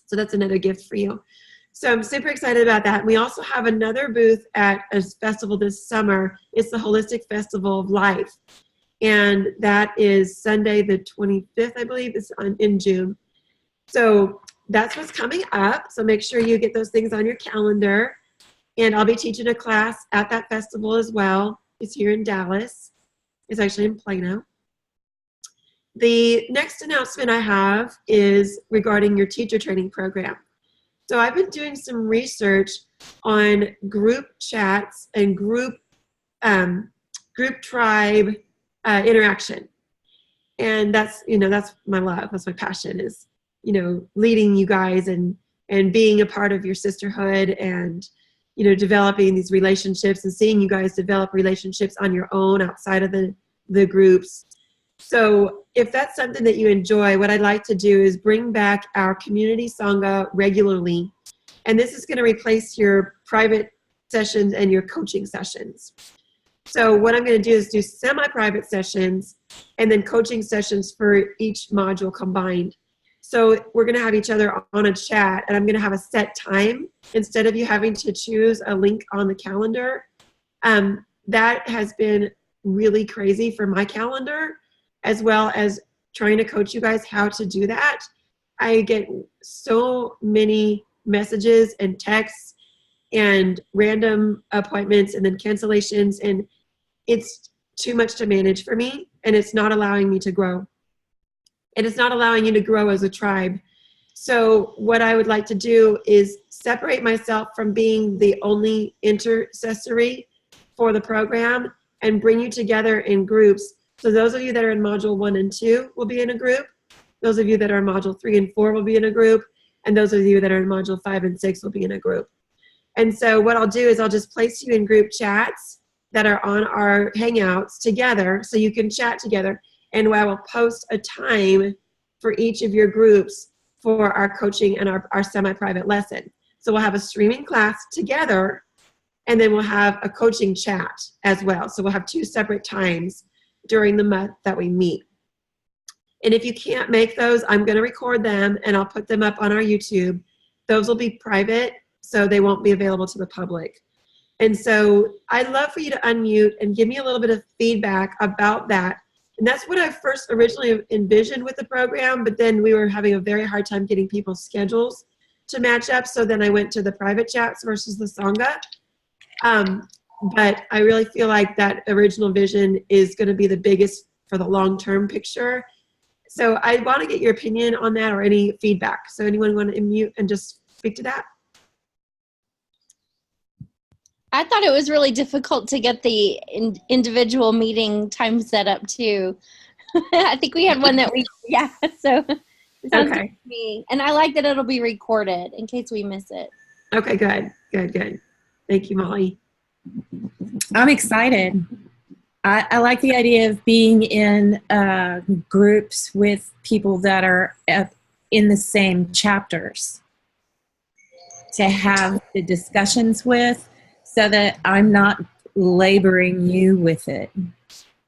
So that's another gift for you. So I'm super excited about that. We also have another booth at a festival this summer. It's the Holistic Festival of Life. And that is Sunday the 25th, I believe, it's in June. So that's what's coming up. So make sure you get those things on your calendar. And I'll be teaching a class at that festival as well. is here in Dallas. It's actually in Plano. The next announcement I have is regarding your teacher training program. So I've been doing some research on group chats and group tribe interaction. And that's my love. That's my passion, is, leading you guys and being a part of your sisterhood, and, developing these relationships and seeing you guys develop relationships on your own outside of the groups. So if that's something that you enjoy, what I'd like to do is bring back our community Sangha regularly. And this is going to replace your private sessions and your coaching sessions. So what I'm going to do is do semi-private sessions and then coaching sessions for each module combined. So we're going to have each other on a chat, and I'm going to have a set time instead of you having to choose a link on the calendar. That has been really crazy for my calendar, as well as trying to coach you guys how to do that. I get so many messages and texts and random appointments and then cancellations, and it's too much to manage for me, and it's not allowing me to grow. And it's not allowing you to grow as a tribe. So what I would like to do is separate myself from being the only intercessory for the program and bring you together in groups. So those of you that are in module 1 and 2 will be in a group. Those of you that are in module 3 and 4 will be in a group. And those of you that are in module 5 and 6 will be in a group. And so what I'll do is I'll just place you in group chats that are on our Hangouts together, so you can chat together. And I will post a time for each of your groups for our coaching and our semi-private lesson. So we'll have a streaming class together, and then we'll have a coaching chat as well. So we'll have 2 separate times during the month that we meet. And if you can't make those, I'm going to record them and I'll put them up on our YouTube. Those will be private, so they won't be available to the public. And so I'd love for you to unmute and give me a little bit of feedback about that. And that's what I first originally envisioned with the program, but then we were having a very hard time getting people's schedules to match up. So then I went to the private chats versus the Sangha. But I really feel like that original vision is going to be the biggest for the long-term picture. So I want to get your opinion on that, or any feedback. So anyone want to unmute and just speak to that? I thought it was really difficult to get the individual meeting time set up too. I think we had one that so it sounds good to me. And I like that it'll be recorded in case we miss it. Okay, good. Thank you, Molly. I'm excited. I like the idea of being in groups with people that are in the same chapters to have the discussions with, so that I'm not laboring you with it.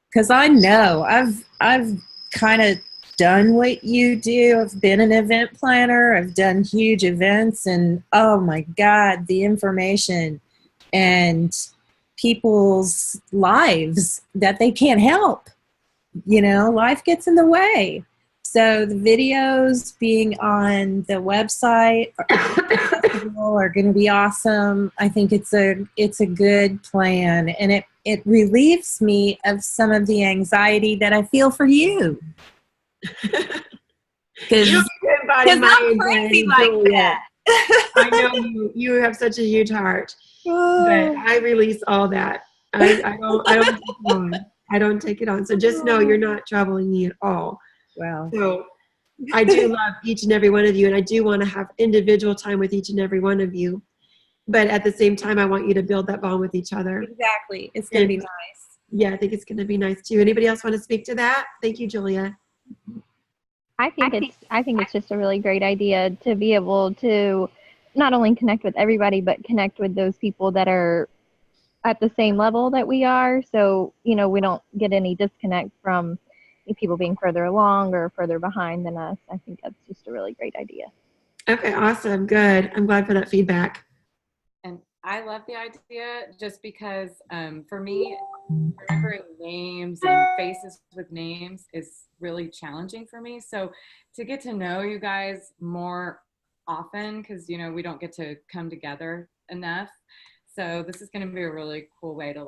Because I know I've kind of done what you do. I've been an event planner. I've done huge events, and oh my God, the information and people's lives that they can't help. Life gets in the way. So the videos being on the website are going to be awesome. I think it's a good plan, and it relieves me of some of the anxiety that I feel for you. Because I'm crazy like that. I know you have such a huge heart, but I release all that. I don't take it on. So just know you're not troubling me at all. Wow. So I do love each and every one of you, and I do want to have individual time with each and every one of you. But at the same time, I want you to build that bond with each other. Exactly. It's going to be nice. Yeah, I think it's going to be nice too. Anybody else want to speak to that? Thank you, Julia. I think it's just a really great idea to be able to not only connect with everybody, but connect with those people that are at the same level that we are. So, we don't get any disconnect from people being further along or further behind than us. I think that's just a really great idea. Okay, awesome. Good. I'm glad for that feedback. And I love the idea just because for me, remembering names and faces with names is really challenging for me. So to get to know you guys more often, because, we don't get to come together enough. So this is going to be a really cool way to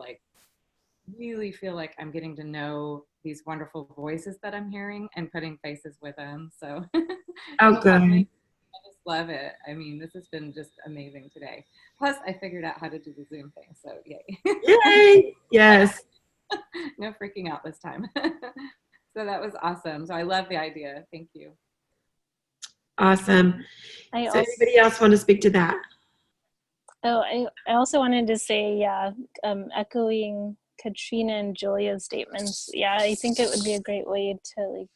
really feel like I'm getting to know these wonderful voices that I'm hearing and putting faces with them. So Oh, good. I just love it. I mean, this has been just amazing today. Plus, I figured out how to do the Zoom thing, so yay. Yay! Yes. No freaking out this time. So that was awesome. So I love the idea. Thank you. Awesome. So anybody else want to speak to that? Oh, I also wanted to say, yeah, echoing Katrina and Julia's statements. Yeah, I think it would be a great way to like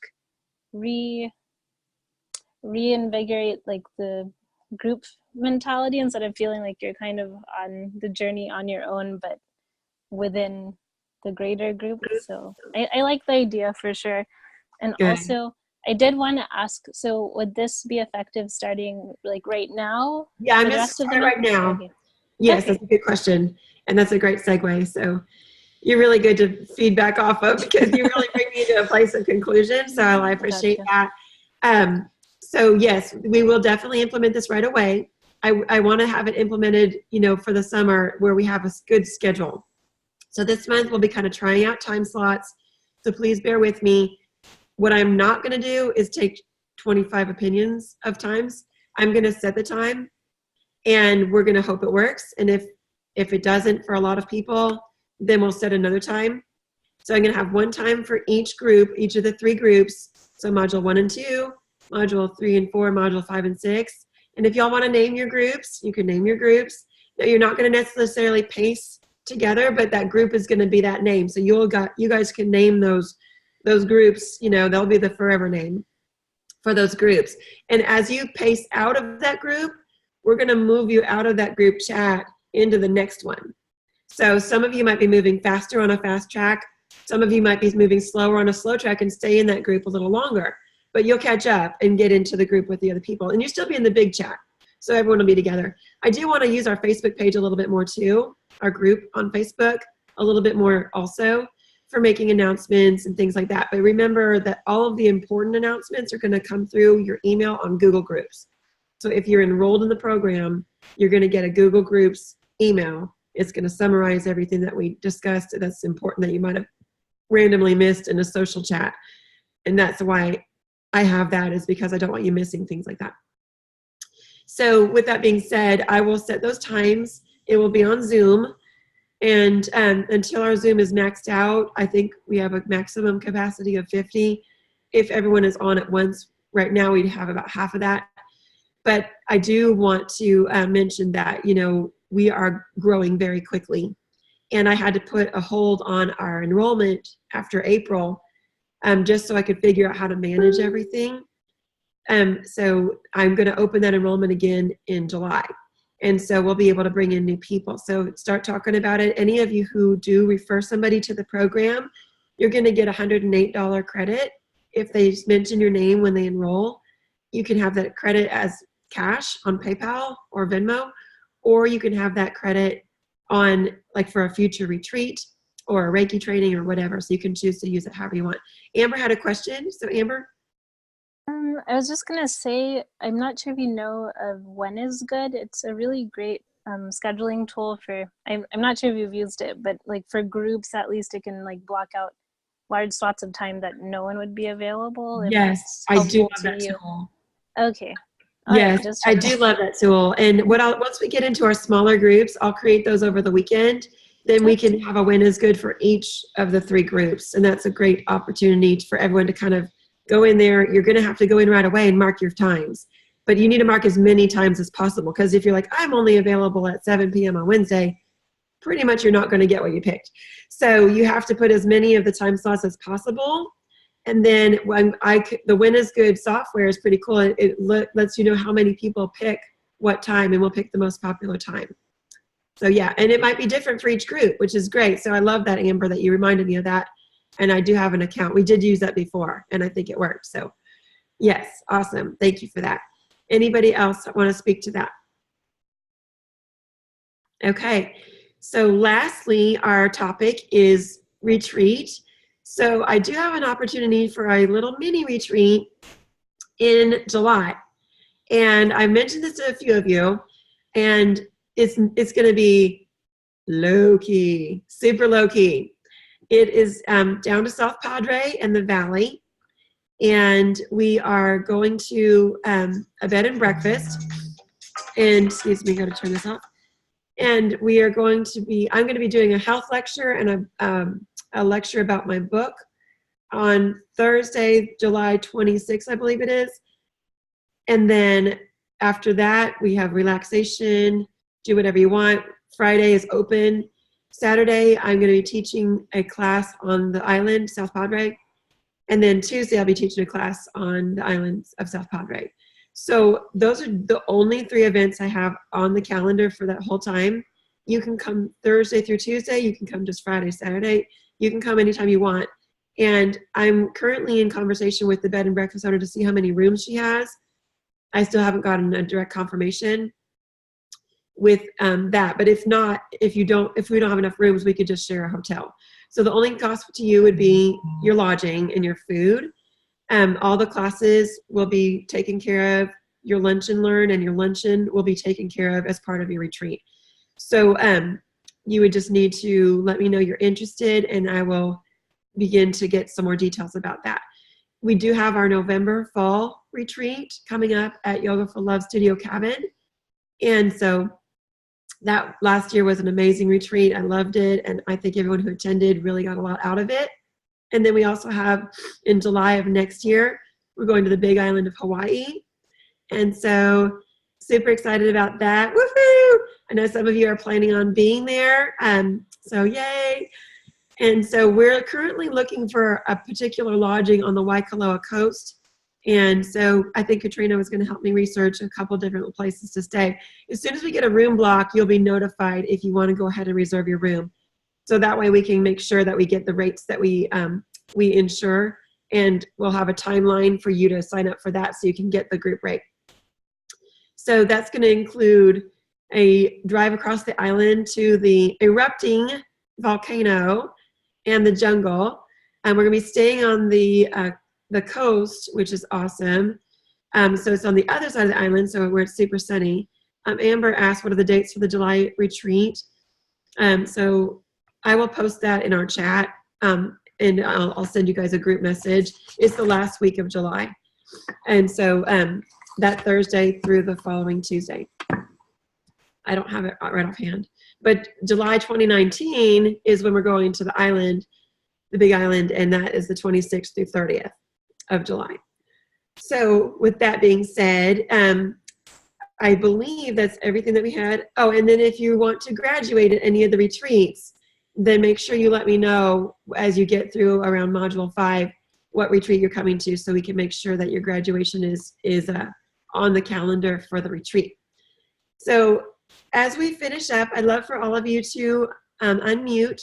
reinvigorate like the group mentality instead of feeling like you're kind of on the journey on your own, but within the greater group. So I like the idea for sure. And Good. also, I did want to ask, so would this be effective starting like right now? Yeah, I'm going to start right now. Okay. Yes, Okay. that's a good question. And that's a great segue. So you're really good to feedback off of because you really bring me to a place of conclusion. So I appreciate that. So yes, we will definitely implement this right away. I want to have it implemented, for the summer where we have a good schedule. So this month we'll be kind of trying out time slots. So please bear with me. What I'm not going to do is take 25 opinions of times. I'm going to set the time and we're going to hope it works. And if it doesn't for a lot of people, then we'll set another time. So I'm going to have one time for each group, each of the 3 groups. So module 1 and 2, module 3 and 4, module 5 and 6. And if y'all want to name your groups, you can name your groups. Now, you're not going to necessarily pace together, but that group is going to be that name. So you guys can name those groups, they'll be the forever name for those groups. And as you pace out of that group, we're going to move you out of that group chat into the next one. So some of you might be moving faster on a fast track. Some of you might be moving slower on a slow track and stay in that group a little longer. But you'll catch up and get into the group with the other people. And you'll still be in the big chat. So everyone will be together. I do want to use our Facebook page a little bit more too, our group on Facebook, a little bit more also for making announcements and things like that. But remember that all of the important announcements are going to come through your email on Google Groups. So if you're enrolled in the program, you're going to get a Google Groups email. It's going to summarize everything that we discussed that's important that you might have randomly missed in a social chat. And that's why I have that, is because I don't want you missing things like that. So with that being said, I will set those times. It will be on Zoom. And until our Zoom is maxed out, I think we have a maximum capacity of 50. If everyone is on at once, right now we'd have about half of that. But I do want to mention that, we are growing very quickly. And I had to put a hold on our enrollment after April, just so I could figure out how to manage everything. So I'm going to open that enrollment again in July. And so we'll be able to bring in new people. So start talking about it. Any of you who do refer somebody to the program, you're going to get $108 credit. If they mention your name when they enroll, you can have that credit as cash on PayPal or Venmo, or you can have that credit on like for a future retreat or a Reiki training or whatever. So you can choose to use it however you want. Amber had a question. So Amber? I was just gonna say, I'm not sure if you know of When Is Good. It's a really great scheduling tool for, I'm not sure if you've used it, but like for groups at least, it can like block out large swaths of time that no one would be available. Yes, I do love that tool. Okay. Yes, I do love that tool. And once we get into our smaller groups, I'll create those over the weekend. Then we can have a When Is Good for each of the 3 groups. And that's a great opportunity for everyone to kind of go in there. You're going to have to go in right away and mark your times. But you need to mark as many times as possible, because if you're like, I'm only available at 7 p.m. on Wednesday, pretty much you're not going to get what you picked. So you have to put as many of the time slots as possible. And then the When Is Good software is pretty cool. It lets you know how many people pick what time, and we'll pick the most popular time. So yeah, and it might be different for each group, which is great. So I love that, Amber, that you reminded me of that. And I do have an account. We did use that before, and I think it worked. So yes, awesome. Thank you for that. Anybody else want to speak to that? Okay, so lastly, our topic is retreat. So I do have an opportunity for a little mini retreat in July. And I mentioned this to a few of you, and it's going to be low-key, super low-key. It is down to South Padre and the Valley. And we are going to a bed and breakfast. And excuse me, got to turn this off. And we are going to be, I'm going to be doing a health lecture and a lecture about my book on Thursday, July 26th, I believe it is. And then after that, we have relaxation, do whatever you want. Friday is open. Saturday, I'm going to be teaching a class on the island, South Padre. And then Tuesday, I'll be teaching a class on the islands of South Padre. So those are the only 3 events I have on the calendar for that whole time. You can come Thursday through Tuesday. You can come just Friday, Saturday. You can come anytime you want. And I'm currently in conversation with the bed and breakfast owner to see how many rooms she has. I still haven't gotten a direct confirmation with that. But if not, if we don't have enough rooms, we could just share a hotel. So the only cost to you would be your lodging and your food. All the classes will be taken care of. Your lunch and learn and your luncheon will be taken care of as part of your retreat. So you would just need to let me know you're interested, and I will begin to get some more details about that. We do have our November fall retreat coming up at Yoga for Love Studio Cabin. And so that last year was an amazing retreat. I loved it. And I think everyone who attended really got a lot out of it. And then we also have in July of next year, we're going to the Big Island of Hawaii. And so super excited about that. Woohoo! I know some of you are planning on being there. So yay. And so we're currently looking for a particular lodging on the Waikoloa coast. And so I think Katrina was going to help me research a couple different places to stay. As soon as we get a room block, you'll be notified if you want to go ahead and reserve your room. So that way we can make sure that we get the rates that we insure, and we'll have a timeline for you to sign up for that so you can get the group rate. So that's going to include a drive across the island to the erupting volcano and the jungle. And we're going to be staying on the coast, which is awesome. So it's on the other side of the island, so where it's super sunny. Amber asked, what are the dates for the July retreat? So I will post that in our chat, and I'll send you guys a group message. It's the last week of July. And so that Thursday through the following Tuesday. I don't have it right offhand. But July 2019 is when we're going to the island, the Big Island, and that is the 26th through 30th of July. So with that being said, I believe that's everything that we had. Oh, and then if you want to graduate at any of the retreats, then make sure you let me know as you get through around Module 5 what retreat you're coming to, so we can make sure that your graduation is on the calendar for the retreat. So as we finish up, I'd love for all of you to unmute,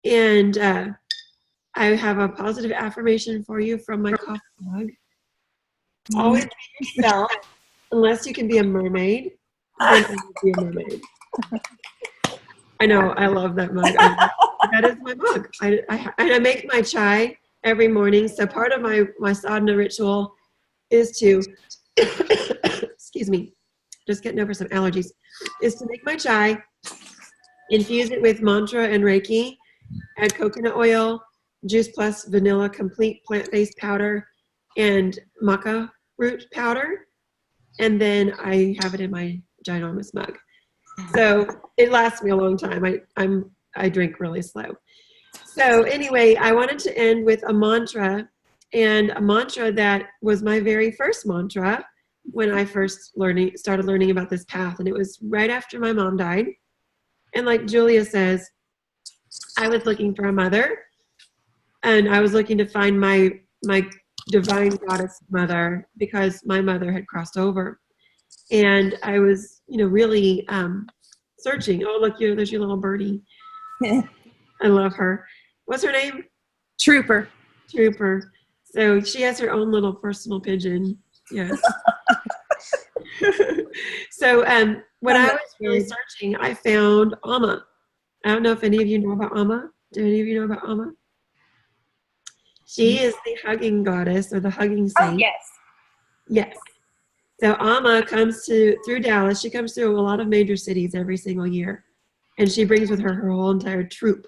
and I have a positive affirmation for you from my coffee mug. Always be yourself, unless you can be a mermaid, then I will be a mermaid. I know, I love that mug. That is my mug. I make my chai every morning, so part of my sadhana ritual is to, excuse me, just getting over some allergies, is to make my chai, infuse it with mantra and Reiki, add coconut oil, juice plus vanilla complete plant-based powder, and maca root powder, and then I have it in my ginormous mug. So it lasts me a long time. I drink really slow. So anyway, I wanted to end with a mantra, and a mantra that was my very first mantra when I first started learning about this path, and it was right after my mom died. And like Julia says, I was looking for a mother, and I was looking to find my divine goddess mother, because my mother had crossed over. And I was, really searching. Oh, look, there's your little birdie. I love her. What's her name? Trooper. So she has her own little personal pigeon. Yes. So when I was really searching, I found Amma. I don't know if any of you know about Amma. Do any of you know about Amma? She is the hugging goddess, or the hugging saint. Oh, yes. Yes. So Amma comes through Dallas. She comes through a lot of major cities every single year. And she brings with her whole entire troop.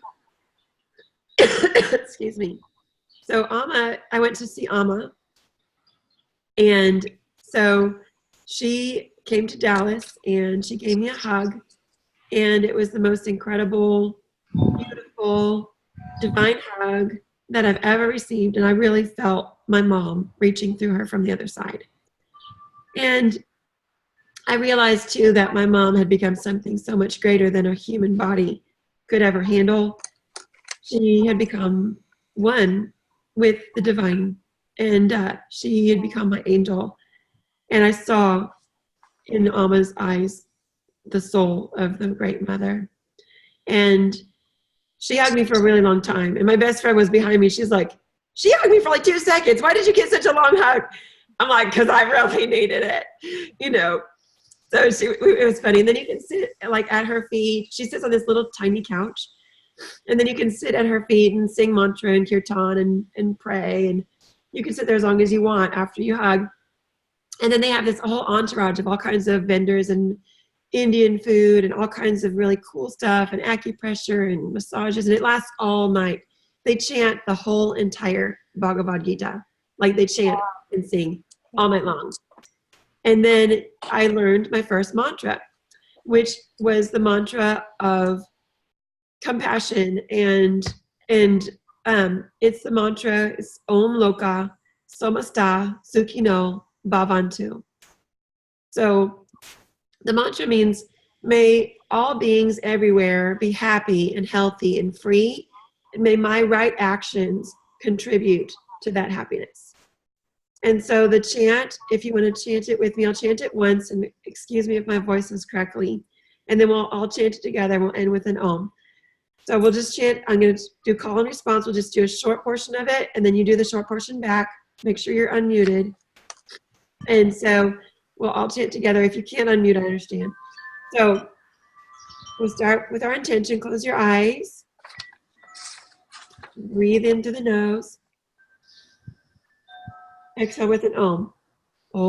Excuse me. So I went to see Amma, and so she came to Dallas and she gave me a hug, and it was the most incredible, beautiful, divine hug that I've ever received, and I really felt my mom reaching through her from the other side. And I realized too that my mom had become something so much greater than a human body could ever handle. She had become one with the divine, and she had become my angel. And I saw in Alma's eyes the soul of the great mother. And she hugged me for a really long time. And my best friend was behind me. She's like, she hugged me for like 2 seconds. Why did you get such a long hug? I'm like, because I really needed it, you know. So it was funny. And then you can sit like at her feet. She sits on this little tiny couch. And then you can sit at her feet and sing mantra and kirtan and pray. And you can sit there as long as you want after you hug. And then they have this whole entourage of all kinds of vendors and Indian food and all kinds of really cool stuff and acupressure and massages. And it lasts all night. They chant the whole entire Bhagavad Gita. Like they chant and sing all night long. And then I learned my first mantra, which was the mantra of compassion. And it's the mantra, it's Om Loka Somasta Sukhino Bhavantu. So the mantra means, may all beings everywhere be happy and healthy and free, and may my right actions contribute to that happiness. And so the chant, if you want to chant it with me, I'll chant it once, and excuse me if my voice is crackly, and then we'll all chant it together, and we'll end with an Om. So we'll just chant, I'm going to do call and response, we'll just do a short portion of it, and then you do the short portion back, make sure you're unmuted. And so we'll all chant together. If you can't unmute, I understand. So we'll start with our intention. Close your eyes. Breathe in through the nose. Exhale with an Om. Om.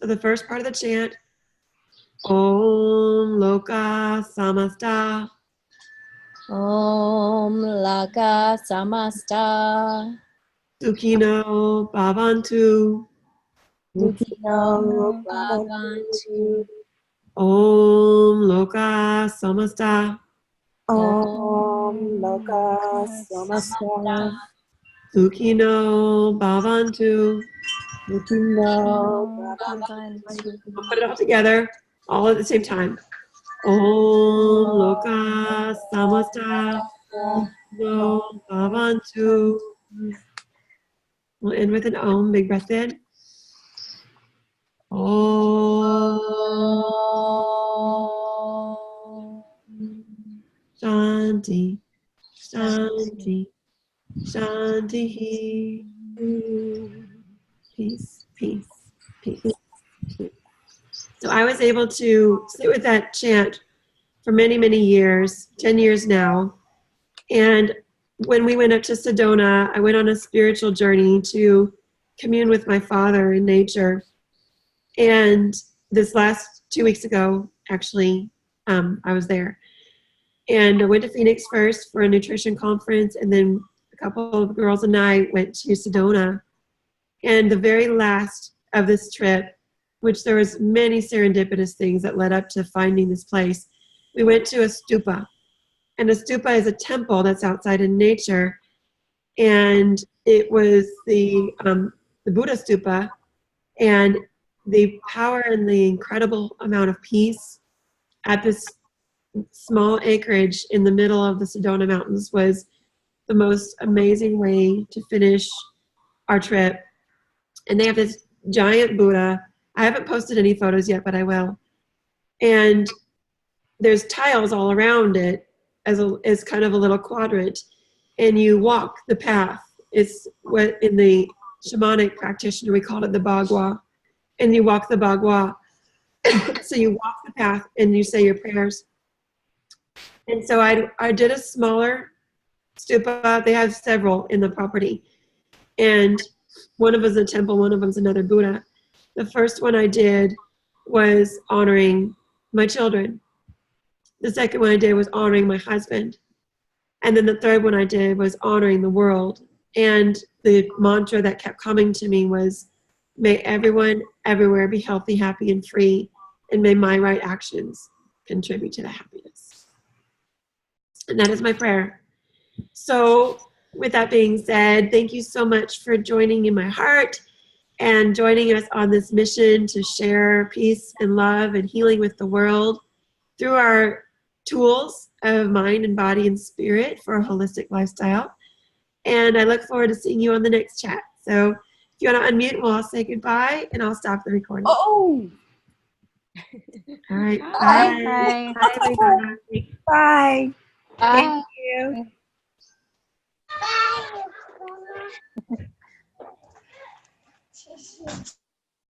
So the first part of the chant, Om Loka Samasta. Om Laka Samasta Sukhino Bhavantu. Sukhino Bhavantu. Om Loka Samasta. Om Loka Samasta Sukhino Bhavantu. Sukhino Bhavantu. We'll put it all together, all at the same time. Om Loka Samasta Sukhino Bhavantu. We'll end with an Om. Big breath in. Om. Shanti, Shanti, Shanti. Peace, peace, peace. So I was able to sit with that chant for many, many years, 10 years now. And when we went up to Sedona, I went on a spiritual journey to commune with my father in nature. And this last 2 weeks ago, actually, I was there. And I went to Phoenix first for a nutrition conference, and then a couple of girls and I went to Sedona. And the very last of this trip, which there was many serendipitous things that led up to finding this place, we went to a stupa. And a stupa is a temple that's outside in nature. And it was the Buddha stupa. And the power and the incredible amount of peace at this small acreage in the middle of the Sedona Mountains was the most amazing way to finish our trip. And they have this giant Buddha. I haven't posted any photos yet, but I will. And there's tiles all around it as kind of a little quadrant. And you walk the path. It's what in the shamanic practitioner, we called it the Bagua. And you walk the Bagua. So you walk the path and you say your prayers. And so I did a smaller stupa. They have several in the property. And one of them is a temple, one of them is another Buddha. The first one I did was honoring my children. The second one I did was honoring my husband. And then the third one I did was honoring the world. And the mantra that kept coming to me was, may everyone everywhere be healthy, happy, and free, and may my right actions contribute to the happiness. And that is my prayer. So with that being said, thank you so much for joining in my heart and joining us on this mission to share peace and love and healing with the world through our tools of mind and body and spirit for a holistic lifestyle. And I look forward to seeing you on the next chat. So if you want to unmute, we'll all say goodbye and I'll stop the recording. Oh! All right. Bye. Bye. Bye, everybody. Bye. Bye. Thank you.